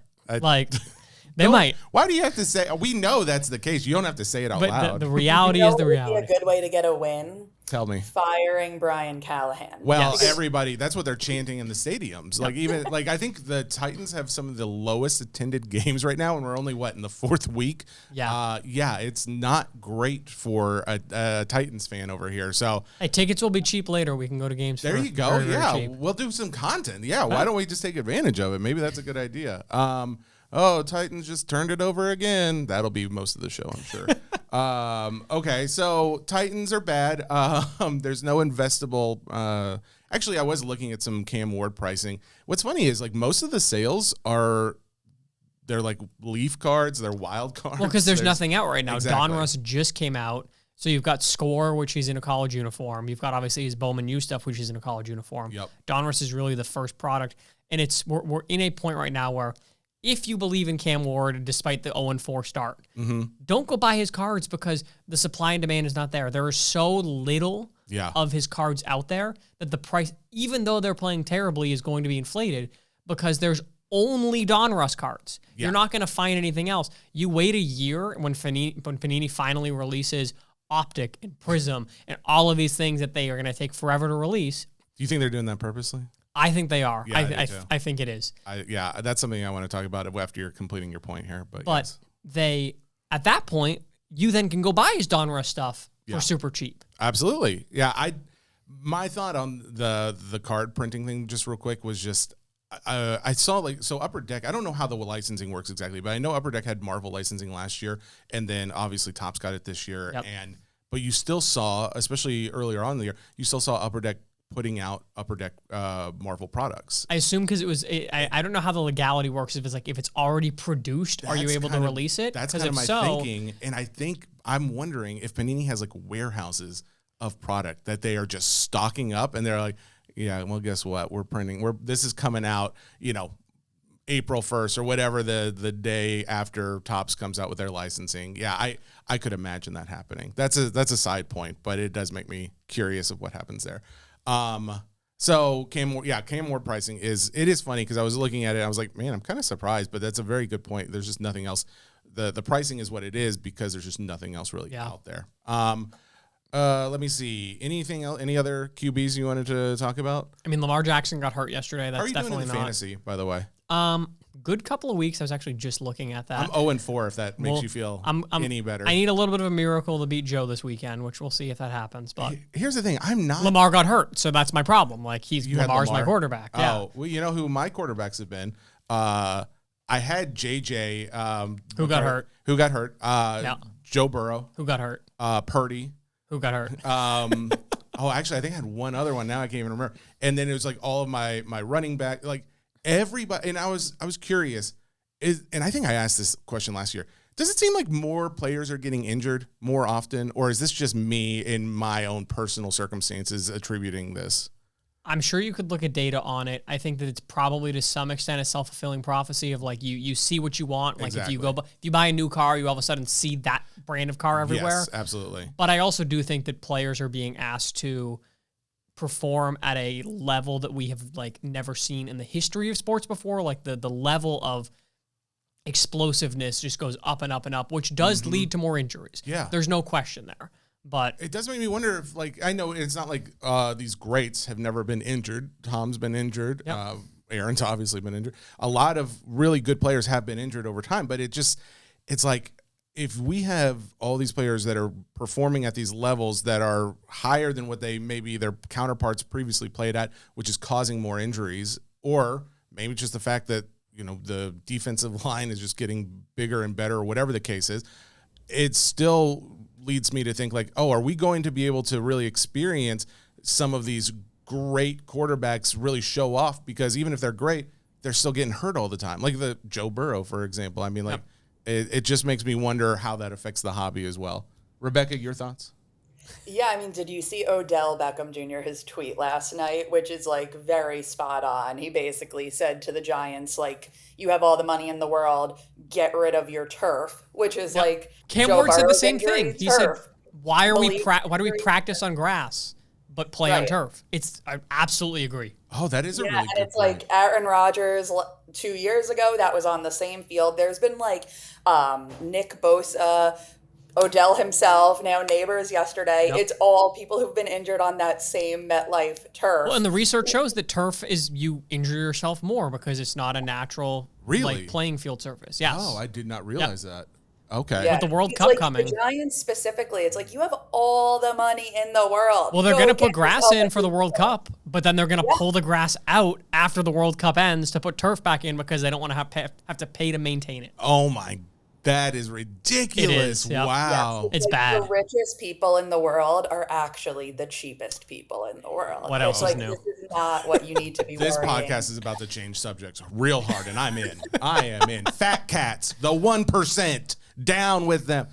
They might. Why do you have to say? We know that's the case. You don't have to say it out loud. But the reality is the reality. Would be a good way to get a win? Tell me. Firing Brian Callahan. Well, everybody, that's what they're chanting in the stadiums. I think the Titans have some of the lowest attended games right now, and we're only, in the fourth week? Yeah. It's not great for a Titans fan over here. So, hey, tickets will be cheap later. We can go to games. There you go. Very, very cheap. We'll do some content. Yeah, why don't we just take advantage of it? Maybe that's a good idea. Titans just turned it over again. That'll be most of the show, I'm sure. Okay, so Titans are bad. There's no investable. Actually, I was looking at some Cam Ward pricing. What's funny is most of the sales they're leaf cards, they're wild cards. Well, because there's nothing out right now. Exactly. Donruss just came out. So you've got Score, which he's in a college uniform. You've got obviously his Bowman U stuff, which is in a college uniform. Yep. Donruss is really the first product. And we're in a point right now where if you believe in Cam Ward, despite the 0-4 start, don't go buy his cards because the supply and demand is not there. There is so little of his cards out there that the price, even though they're playing terribly, is going to be inflated because there's only Donruss cards. You're not going to find anything else. You wait a year when Panini finally releases Optic and Prism and all of these things that they are going to take forever to release. Do you think they're doing that purposely? I think they are. Yeah, I think it is. That's something I want to talk about after you're completing your point here. But yes. They, at that point, you then can go buy his Donruss stuff for super cheap. Absolutely. Yeah. My thought on the card printing thing, just real quick, was just I saw Upper Deck. I don't know how the licensing works exactly, but I know Upper Deck had Marvel licensing last year, and then obviously Topps got it this year. Yep. But you still saw, especially earlier on in the year, you still saw Upper Deck putting out Upper Deck Marvel products. I assume because it was, I don't know how the legality works. If it's already produced, are you able to release it? That's kind of my thinking. And I'm wondering if Panini has like warehouses of product that they are just stocking up, and they're like, yeah, well, guess what? This is coming out, April 1st or whatever the day after Topps comes out with their licensing. Yeah, I could imagine that happening. That's a side point, but it does make me curious of what happens there. So Cam Ward pricing is funny because I was looking at it. I was like, man, I'm kind of surprised, but that's a very good point. There's just nothing else. The pricing is what it is because there's just nothing else really out there. Let me see. Anything else? Any other QBs you wanted to talk about? I mean, Lamar Jackson got hurt yesterday. That's How are you definitely doing in fantasy, by the way? Good couple of weeks. I was actually just looking at that. I'm 0-4 if that makes you feel any better. I need a little bit of a miracle to beat Joe this weekend, which we'll see if that happens. But here's the thing. Lamar got hurt, so that's my problem. Like Lamar's my quarterback. Oh, yeah. Well, you know who my quarterbacks have been? I had JJ. Who got hurt? Joe Burrow. Who got hurt? Purdy. Who got hurt? Actually, I think I had one other one. Now I can't even remember. And then it was like all of my running back, like everybody. And I was curious. And I think I asked this question last year. Does it seem like more players are getting injured more often, or is this just me in my own personal circumstances attributing this? I'm sure you could look at data on it. I think that it's probably to some extent a self-fulfilling prophecy of like you see what you want. Like exactly. if you buy a new car, you all of a sudden see that brand of car everywhere. Yes, absolutely. But I also do think that players are being asked to perform at a level that we have like never seen in the history of sports before. Like the level of explosiveness just goes up and up and up, which does lead to more injuries. Yeah. There's no question there. But it does make me wonder if, like, I know it's not like these greats have never been injured. Tom's been injured. Yep. Aaron's obviously been injured. A lot of really good players have been injured over time, but it's like if we have all these players that are performing at these levels that are higher than what they maybe their counterparts previously played at, which is causing more injuries, or maybe just the fact that, the defensive line is just getting bigger and better, or whatever the case is, it still leads me to think like, oh, are we going to be able to really experience some of these great quarterbacks really show off? Because even if they're great, they're still getting hurt all the time. Like the Joe Burrow, for example. I mean, like it just makes me wonder how that affects the hobby as well. Rebecca, your thoughts? Yeah, I mean, did you see Odell Beckham Jr., his tweet last night, which is like very spot on? He basically said to the Giants, like, you have all the money in the world, get rid of your turf, which is like Cam Ward said the same thing. He said, why do we practice on grass but play on turf? I absolutely agree. Oh, that is a really good it's point. Like Aaron Rodgers 2 years ago, that was on the same field. There's been like Nick Bosa, Odell himself, now Neighbors yesterday. Yep. It's all people who've been injured on that same MetLife turf. Well, and the research shows that turf is you injure yourself more because it's not a natural playing field surface. Yes. Oh, I did not realize that. Okay. Yeah. With the World Cup coming. The Giants specifically, it's like you have all the money in the world. Well, they're going to put grass in for the World Cup, but then they're going to pull the grass out after the World Cup ends to put turf back in because they don't want to have to pay to maintain it. Oh, my God. That is ridiculous. It is, yep. Wow. Yeah, it's bad. The richest people in the world are actually the cheapest people in the world. What else is new? This is not what you need to be This worrying. podcast is about to change subjects real hard, and I'm in. I am in. Fat cats, the 1%, down with them.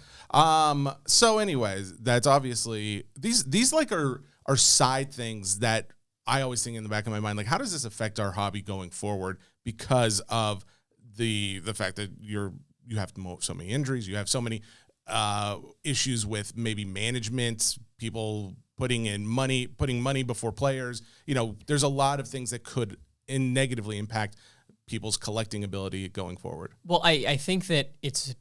So anyways, that's obviously, these like are side things that I always think in the back of my mind, like, how does this affect our hobby going forward because of the fact that you have so many injuries, you have so many issues with maybe management, people putting money before players. There's a lot of things that could negatively impact people's collecting ability going forward. Well, I think that it's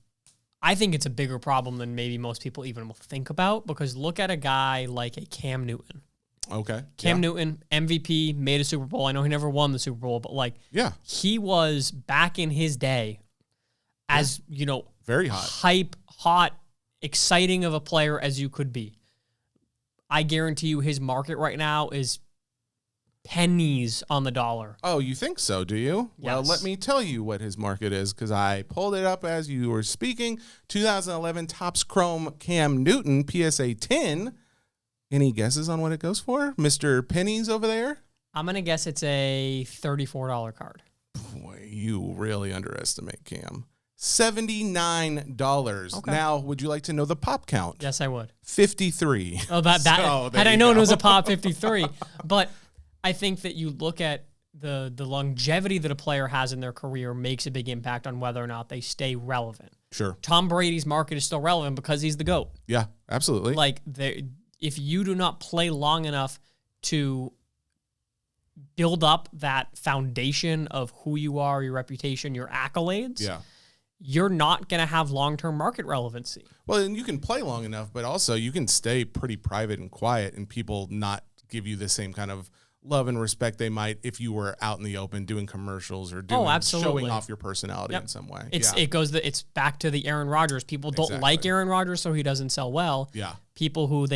a bigger problem than maybe most people even will think about, because look at a guy like a Cam Newton. Okay. Cam Newton, MVP, made a Super Bowl. I know he never won the Super Bowl, but he was back in his day as, very hot, hot, exciting of a player as you could be. I guarantee you his market right now is pennies on the dollar. Oh, you think so, do you? Yes. Well, let me tell you what his market is, because I pulled it up as you were speaking. 2011 Topps Chrome Cam Newton PSA 10. Any guesses on what it goes for? Mr. Pennies over there? I'm going to guess it's a $34 card. Boy, you really underestimate Cam. $79. Okay. Now, would you like to know the pop count? Yes, I would. 53. Oh, had I known it was a pop 53. But I think that you look at the longevity that a player has in their career makes a big impact on whether or not they stay relevant. Sure. Tom Brady's market is still relevant because he's the GOAT. Yeah, absolutely. Like, if you do not play long enough to build up that foundation of who you are, your reputation, your accolades, you're not going to have long-term market relevancy. Well, and you can play long enough, but also you can stay pretty private and quiet and people not give you the same kind of love and respect they might if you were out in the open doing commercials or showing off your personality in some way. It's back to the Aaron Rodgers. People don't like Aaron Rodgers, so he doesn't sell well. Yeah. People who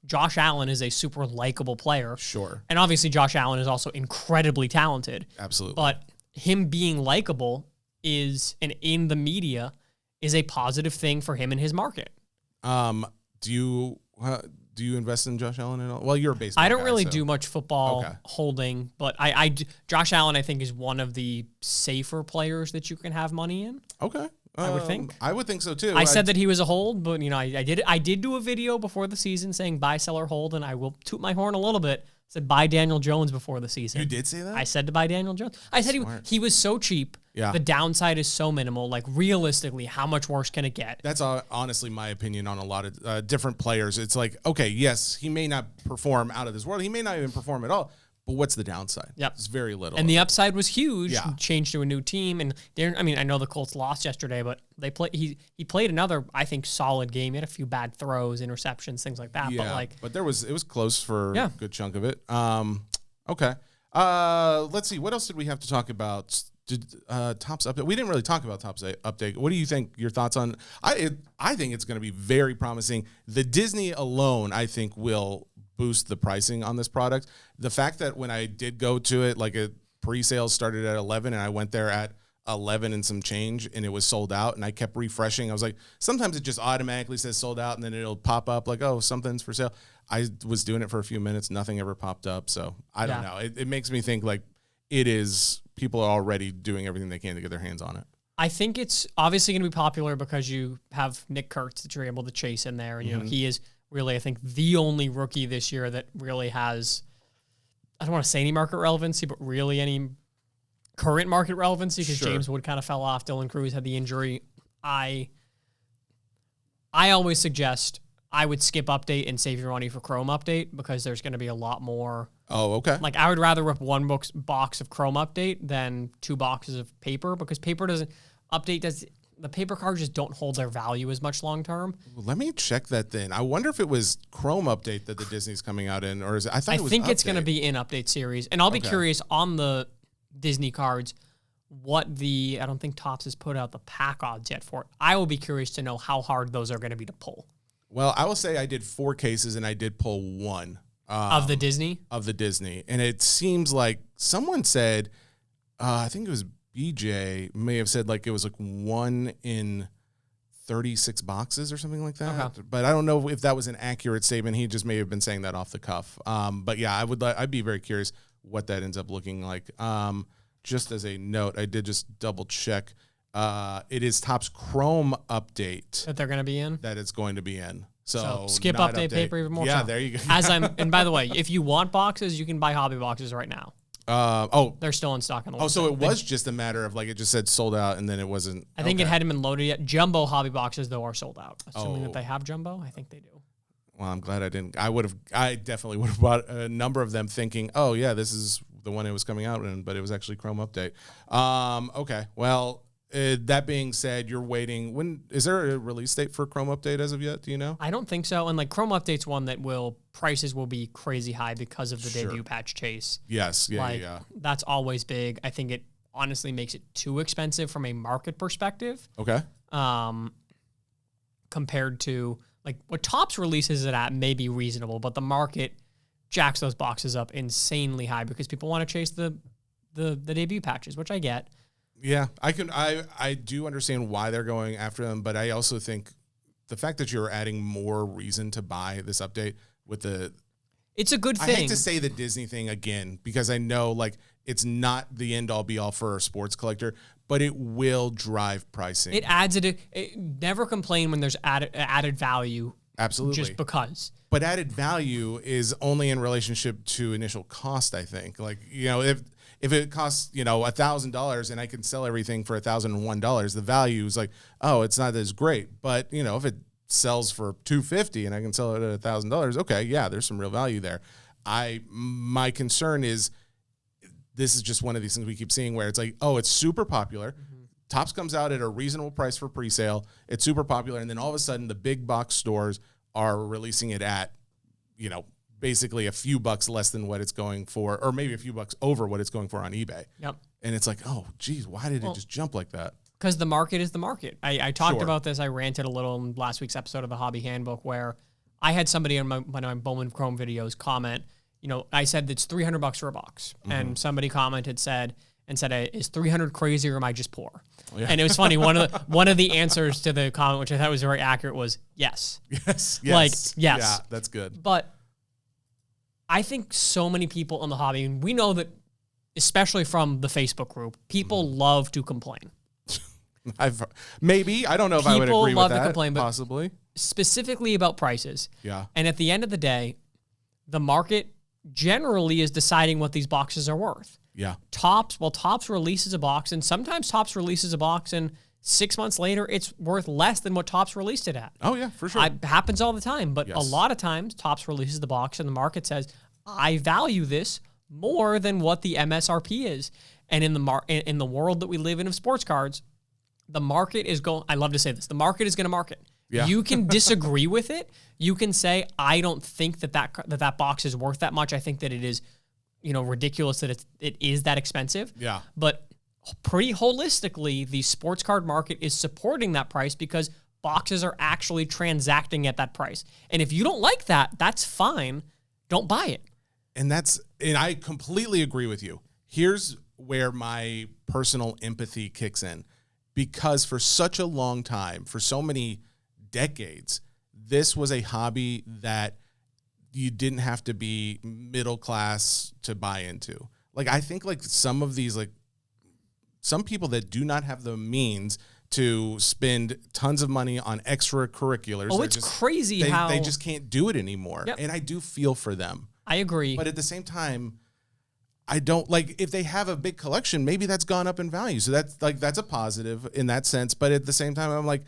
Josh Allen is a super likable player. Sure. And obviously Josh Allen is also incredibly talented. Absolutely. But him being likable and in the media is a positive thing for him and his market. Do you invest in Josh Allen at all? Well, you're a baseball I don't guy, really so. do much football holding, but Josh Allen, I think, is one of the safer players that you can have money in. Okay. I would think. I would think so too. I said that he was a hold, but I did do a video before the season saying buy, sell, or hold, and I will toot my horn a little bit. I said buy Daniel Jones before the season. You did say that? I said to buy Daniel Jones. I said he was so cheap. Yeah. The downside is so minimal. Like, realistically, how much worse can it get? That's honestly my opinion on a lot of different players. It's like, okay, yes, he may not perform out of this world. He may not even perform at all. But what's the downside? Yep. It's very little. And the upside was huge. Yeah. Changed to a new team. And I know the Colts lost yesterday, but he played another, I think, solid game. He had a few bad throws, interceptions, things like that. Yeah, but it was close for a good chunk of it. Okay. Let's see. What else did we have to talk about? Topps update. We didn't really talk about Topps update. What do you think? Your thoughts on? I think it's going to be very promising. The Disney alone, I think, will boost the pricing on this product. The fact that when I did go to it, like a pre-sale started at 11 and I went there at 11 and some change and it was sold out and I kept refreshing. I was like, sometimes it just automatically says sold out and then it'll pop up like, oh, something's for sale. I was doing it for a few minutes. Nothing ever popped up. So I don't know. It makes me think like people are already doing everything they can to get their hands on it. I think it's obviously going to be popular because you have Nick Kurtz that you're able to chase in there. And, he is really, I think, the only rookie this year that really has, I don't want to say any market relevancy, but really any current market relevancy because James Wood kind of fell off. Dylan Cruz had the injury. I always suggest I would skip update and save your money for Chrome update because there's going to be a lot more. Oh, okay. Like, I would rather rip one box of Chrome update than 2 boxes of paper because the paper cards just don't hold their value as much long term. Well, let me check that then. I wonder if it was Chrome update that the Disney's coming out in, or is it? I think it's going to be in update series, and I'll be curious on the Disney cards I don't think Topps has put out the pack odds yet for it. I will be curious to know how hard those are going to be to pull. Well, I will say I did 4 cases and I did pull 1 of the Disney. And it seems like someone said, I think it was BJ may have said like it was like 1 in 36 boxes or something like that. Okay. But I don't know if that was an accurate statement. He just may have been saying that off the cuff. But yeah, I'd be very curious what that ends up looking like. Just as a note, I did just double check. It is Topps Chrome update that they're going to be in. That it's going to be in. So skip update paper even more. Yeah, so. there you go. And by the way, if you want boxes, you can buy hobby boxes right now. They're still in stock. So it was just a matter of like it just said sold out, and then it wasn't. I think it hadn't been loaded yet. Jumbo hobby boxes though are sold out. Assuming that they have jumbo, I think they do. Well, I'm glad I didn't. I definitely would have bought a number of them, thinking, oh yeah, this is the one it was coming out in, but it was actually Chrome Update. Okay, well. That being said, you're waiting. When is there a release date for Chrome Update as of yet? Do you know? I don't think so. And like Chrome Update's one that prices will be crazy high because of the debut patch chase. Yes, yeah. That's always big. I think it honestly makes it too expensive from a market perspective. Okay. Compared to like what Topps releases it at may be reasonable, but the market jacks those boxes up insanely high because people want to chase the debut patches, which I get. Yeah, I do understand why they're going after them, but I also think the fact that you're adding more reason to buy this update with it's a good thing. I hate to say the Disney thing again because I know like it's not the end all be all for a sports collector, but it will drive pricing. It adds it never complain when there's added value. Absolutely. Just because. But added value is only in relationship to initial cost, I think. Like, if it costs, $1,000 and I can sell everything for $1,001, the value is like, oh, it's not as great. But, if it sells for $250 and I can sell it at $1,000, okay, yeah, there's some real value there. My concern is this is just one of these things we keep seeing where it's like, oh, it's super popular. Mm-hmm. Topps comes out at a reasonable price for pre-sale. It's super popular. And then all of a sudden the big box stores are releasing it at, basically a few bucks less than what it's going for, or maybe a few bucks over what it's going for on eBay. Yep. And it's like, oh, geez, why did it just jump like that? Because the market is the market. I talked about this. I ranted a little in last week's episode of the Hobby Handbook where I had somebody on one of my Bowman Chrome videos comment, I said it's $300 for a box. Mm-hmm. And somebody commented, said, is 300 crazy or am I just poor? Oh, yeah. And it was funny. One of the answers to the comment, which I thought was very accurate, was yes. Yes. Like, yes. Yeah, that's good. But I think so many people in the hobby, and we know that, especially from the Facebook group, people love to complain. I don't know if I would agree with that. To complain, but possibly. Specifically about prices. Yeah. And at the end of the day, the market generally is deciding what these boxes are worth. Yeah. Topps releases a box, and sometimes Topps releases a box, and 6 months later, it's worth less than what Topps released it at. Oh, yeah, for sure. It happens all the time, but yes. A lot of times, Topps releases the box, and the market says, I value this more than what the MSRP is. And in the world that we live in of sports cards, the market is going, I love to say this, the market is going to market. Yeah. You can disagree with it. You can say, I don't think that box is worth that much. I think that it is, ridiculous that it is that expensive. Yeah. But pretty holistically, the sports card market is supporting that price because boxes are actually transacting at that price. And if you don't like that, that's fine. Don't buy it. And I completely agree with you. Here's where my personal empathy kicks in. Because for such a long time, for so many decades, this was a hobby that you didn't have to be middle class to buy into. Like, I think like some of these, like some people that do not have the means to spend tons of money on extracurriculars. Oh, it's crazy how they just can't do it anymore. Yep. And I do feel for them. I agree. But at the same time, I don't like if they have a big collection, maybe that's gone up in value. So that's a positive in that sense. But at the same time, I'm like,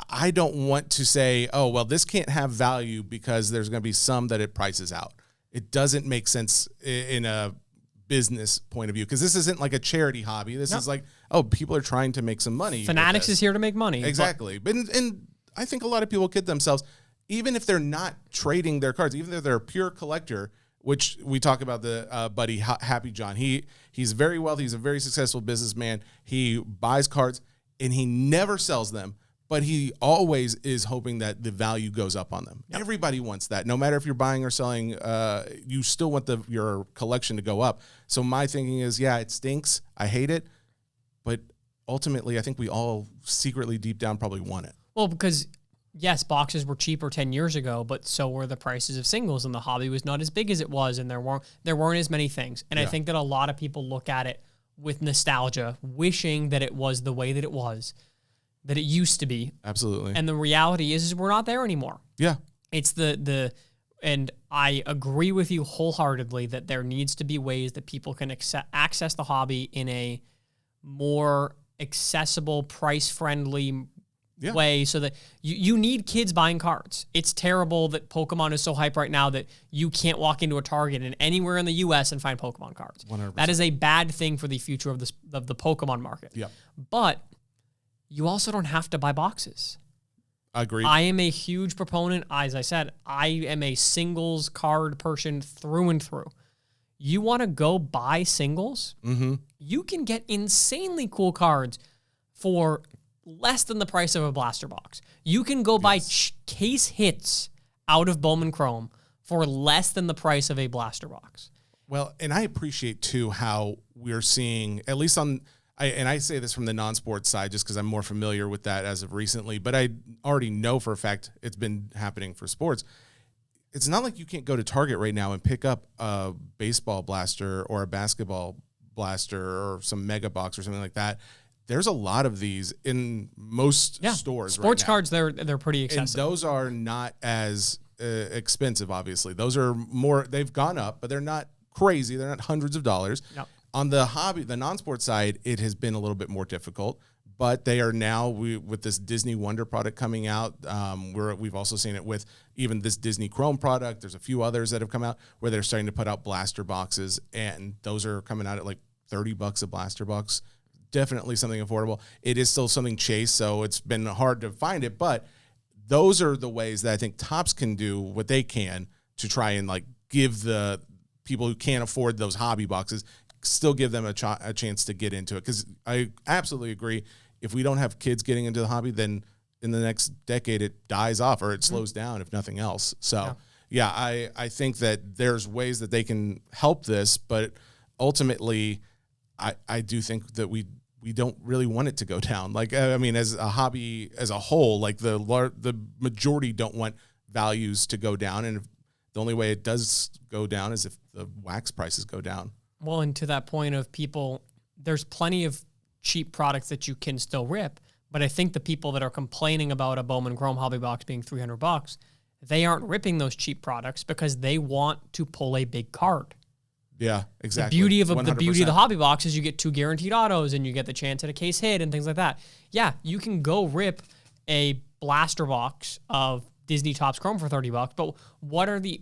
I don't want to say, oh, well, this can't have value because there's going to be some that it prices out. It doesn't make sense in a business point of view because this isn't like a charity hobby. This is like, oh, people are trying to make some money. Fanatics is here to make money. Exactly. But and I think a lot of people kid themselves, even if they're not trading their cards, even if they're a pure collector, which we talk about the buddy Happy John. He's very wealthy. He's a very successful businessman. He buys cards and he never sells them, but he always is hoping that the value goes up on them. Yep. Everybody wants that. No matter if you're buying or selling, you still want your collection to go up. So my thinking is, yeah, it stinks. I hate it. But ultimately, I think we all secretly deep down probably want it. Well, because yes, boxes were cheaper 10 years ago, but so were the prices of singles, and the hobby was not as big as it was, and there weren't as many things. And I think that a lot of people look at it with nostalgia, wishing that it was the way that it was, that it used to be. Absolutely. And the reality is we're not there anymore. Yeah. It's the And I agree with you wholeheartedly that there needs to be ways that people can access the hobby in a more accessible, price-friendly way, so that you need kids buying cards. It's terrible that Pokemon is so hype right now that you can't walk into a Target and anywhere in the U.S. and find Pokemon cards. 100%. That is a bad thing for the future of the Pokemon market. Yep. But you also don't have to buy boxes. Agreed. I am a huge proponent. As I said, I am a singles card person through and through. You want to go buy singles? Mm-hmm. You can get insanely cool cards for less than the price of a blaster box. You can go buy case hits out of Bowman Chrome for less than the price of a blaster box. Well, and I appreciate too how we're seeing, at least on, and I say this from the non-sports side just because I'm more familiar with that as of recently, but I already know for a fact it's been happening for sports. It's not like you can't go to Target right now and pick up a baseball blaster or a basketball blaster or some mega box or something like that. There's a lot of these in most stores. Sports right now. cards, they're pretty expensive. And those are not as expensive, obviously. Those are more, they've gone up, but they're not crazy. They're not hundreds of dollars. Yep. On the hobby, the non-sports side, it has been a little bit more difficult, but they are now, with this Disney Wonder product coming out, we've also seen it with even this Disney Chrome product. There's a few others that have come out where they're starting to put out blaster boxes, and those are coming out at like $30 a blaster box. Definitely something affordable. It is still something chase, so it's been hard to find it, but those are the ways that I think Topps can do what they can to try and like give the people who can't afford those hobby boxes, still give them a chance to get into it. Because I absolutely agree. If we don't have kids getting into the hobby, then in the next decade it dies off or it slows down, if nothing else. So I think that there's ways that they can help this, but ultimately I do think that we don't really want it to go down. Like, I mean, as a hobby as a whole, like the majority don't want values to go down. And the only way it does go down is if the wax prices go down. Well, and to that point of people, there's plenty of cheap products that you can still rip. But I think the people that are complaining about a Bowman Chrome hobby box being $300, they aren't ripping those cheap products because they want to pull a big card. Yeah, exactly. The beauty of the hobby box is you get 2 guaranteed autos and you get the chance at a case hit and things like that. Yeah, you can go rip a blaster box of Disney Topps Chrome for $30, but what are the,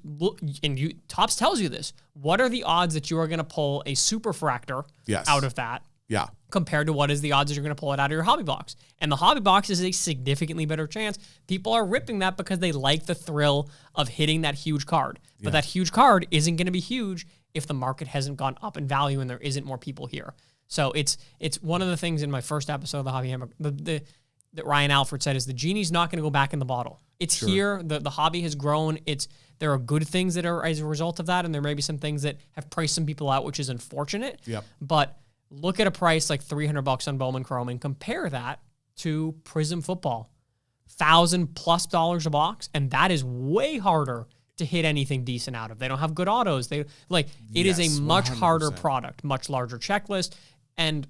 and Topps tells you this, what are the odds that you are going to pull a super fractor out of that? Yeah. Compared to what is the odds that you're going to pull it out of your hobby box? And the hobby box is a significantly better chance. People are ripping that because they like the thrill of hitting that huge card. But that huge card isn't going to be huge if the market hasn't gone up in value and there isn't more people here. So it's one of the things in my first episode of the Hobby Handbook that Ryan Alford said is the genie's not going to go back in the bottle. It's here. The hobby has grown. There are good things that are as a result of that, and there may be some things that have priced some people out, which is unfortunate. Yep. But look at a price like $300 on Bowman Chrome and compare that to Prism Football, $1,000+ a box, and that is way harder to hit anything decent out of. They don't have good autos. It is a much 100%. harder product, much larger checklist, and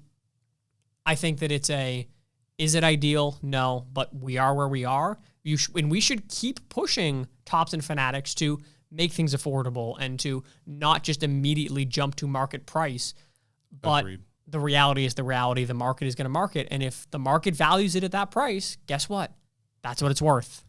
I think that is it ideal? No, but we are where we are. And we should keep pushing Topps and Fanatics to make things affordable and to not just immediately jump to market price. But Agreed. The reality is the reality. The market is going to market. And if the market values it at that price, guess what? That's what it's worth.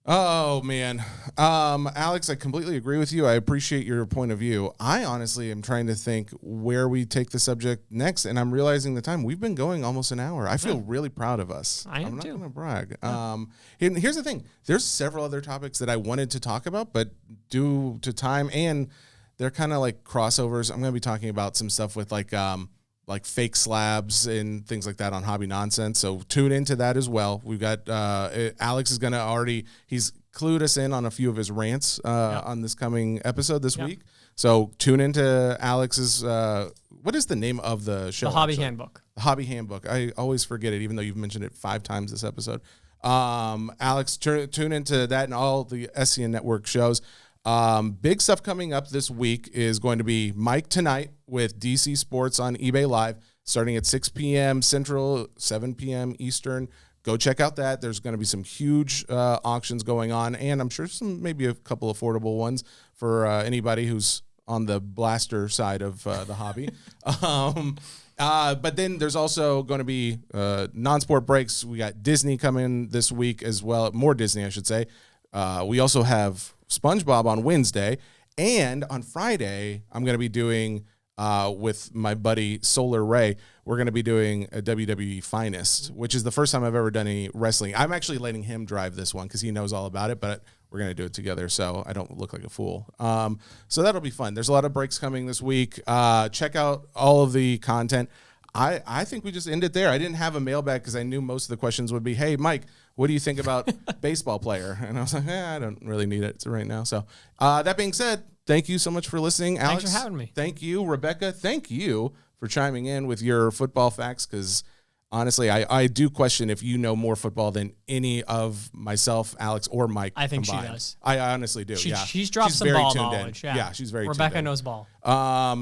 Oh, man. Alex, I completely agree with you. I appreciate your point of view. I honestly am trying to think where we take the subject next, and I'm realizing the time. We've been going almost an hour. I feel really proud of us. I'm not too. going to brag. And here's the thing. There's several other topics that I wanted to talk about, but due to time, and they're kind of like crossovers, I'm going to be talking about some stuff with like fake slabs and things like that on Hobby Nonsense. So tune into that as well. We've got Alex is going to he's clued us in on a few of his rants on this coming episode this week. So tune into Alex's, what is the name of the show? The Hobby Handbook. The Hobby Handbook. I always forget it, even though you've mentioned it 5 times this episode. Alex, tune into that and all the SCN Network shows. Big stuff coming up this week is going to be Mike Tonight with DC Sports on eBay Live, starting at 6 p.m. Central, 7 p.m. Eastern. go check out that. There's going to be some huge auctions going on, and I'm sure maybe a couple affordable ones for anybody who's on the blaster side of the hobby. But then there's also going to be non-sport breaks. We got Disney coming this week as well. More Disney, I should say. We also have SpongeBob on Wednesday. And on Friday, I'm going to be doing, with my buddy Solar Ray, we're going to be doing a WWE Finest, which is the first time I've ever done any wrestling. I'm actually letting him drive this one because he knows all about it, but we're going to do it together so I don't look like a fool. So that'll be fun. There's a lot of breaks coming this week. Check out all of the content. I think we just end it there. I didn't have a mailbag because I knew most of the questions would be, hey, Mike, what do you think about baseball player? And I was like, I don't really need it right now. So that being said, thank you so much for listening. Alex, thanks for having me. Thank you. Rebecca, thank you for chiming in with your football facts because honestly, I do question if you know more football than any of myself, Alex, or Mike I think combined. She does. I honestly do, yeah. She's dropped some very ball tuned knowledge. in. Yeah, she's very Rebecca tuned in. knows ball.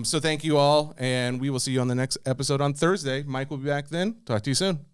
So thank you all, and we will see you on the next episode on Thursday. Mike will be back then. Talk to you soon.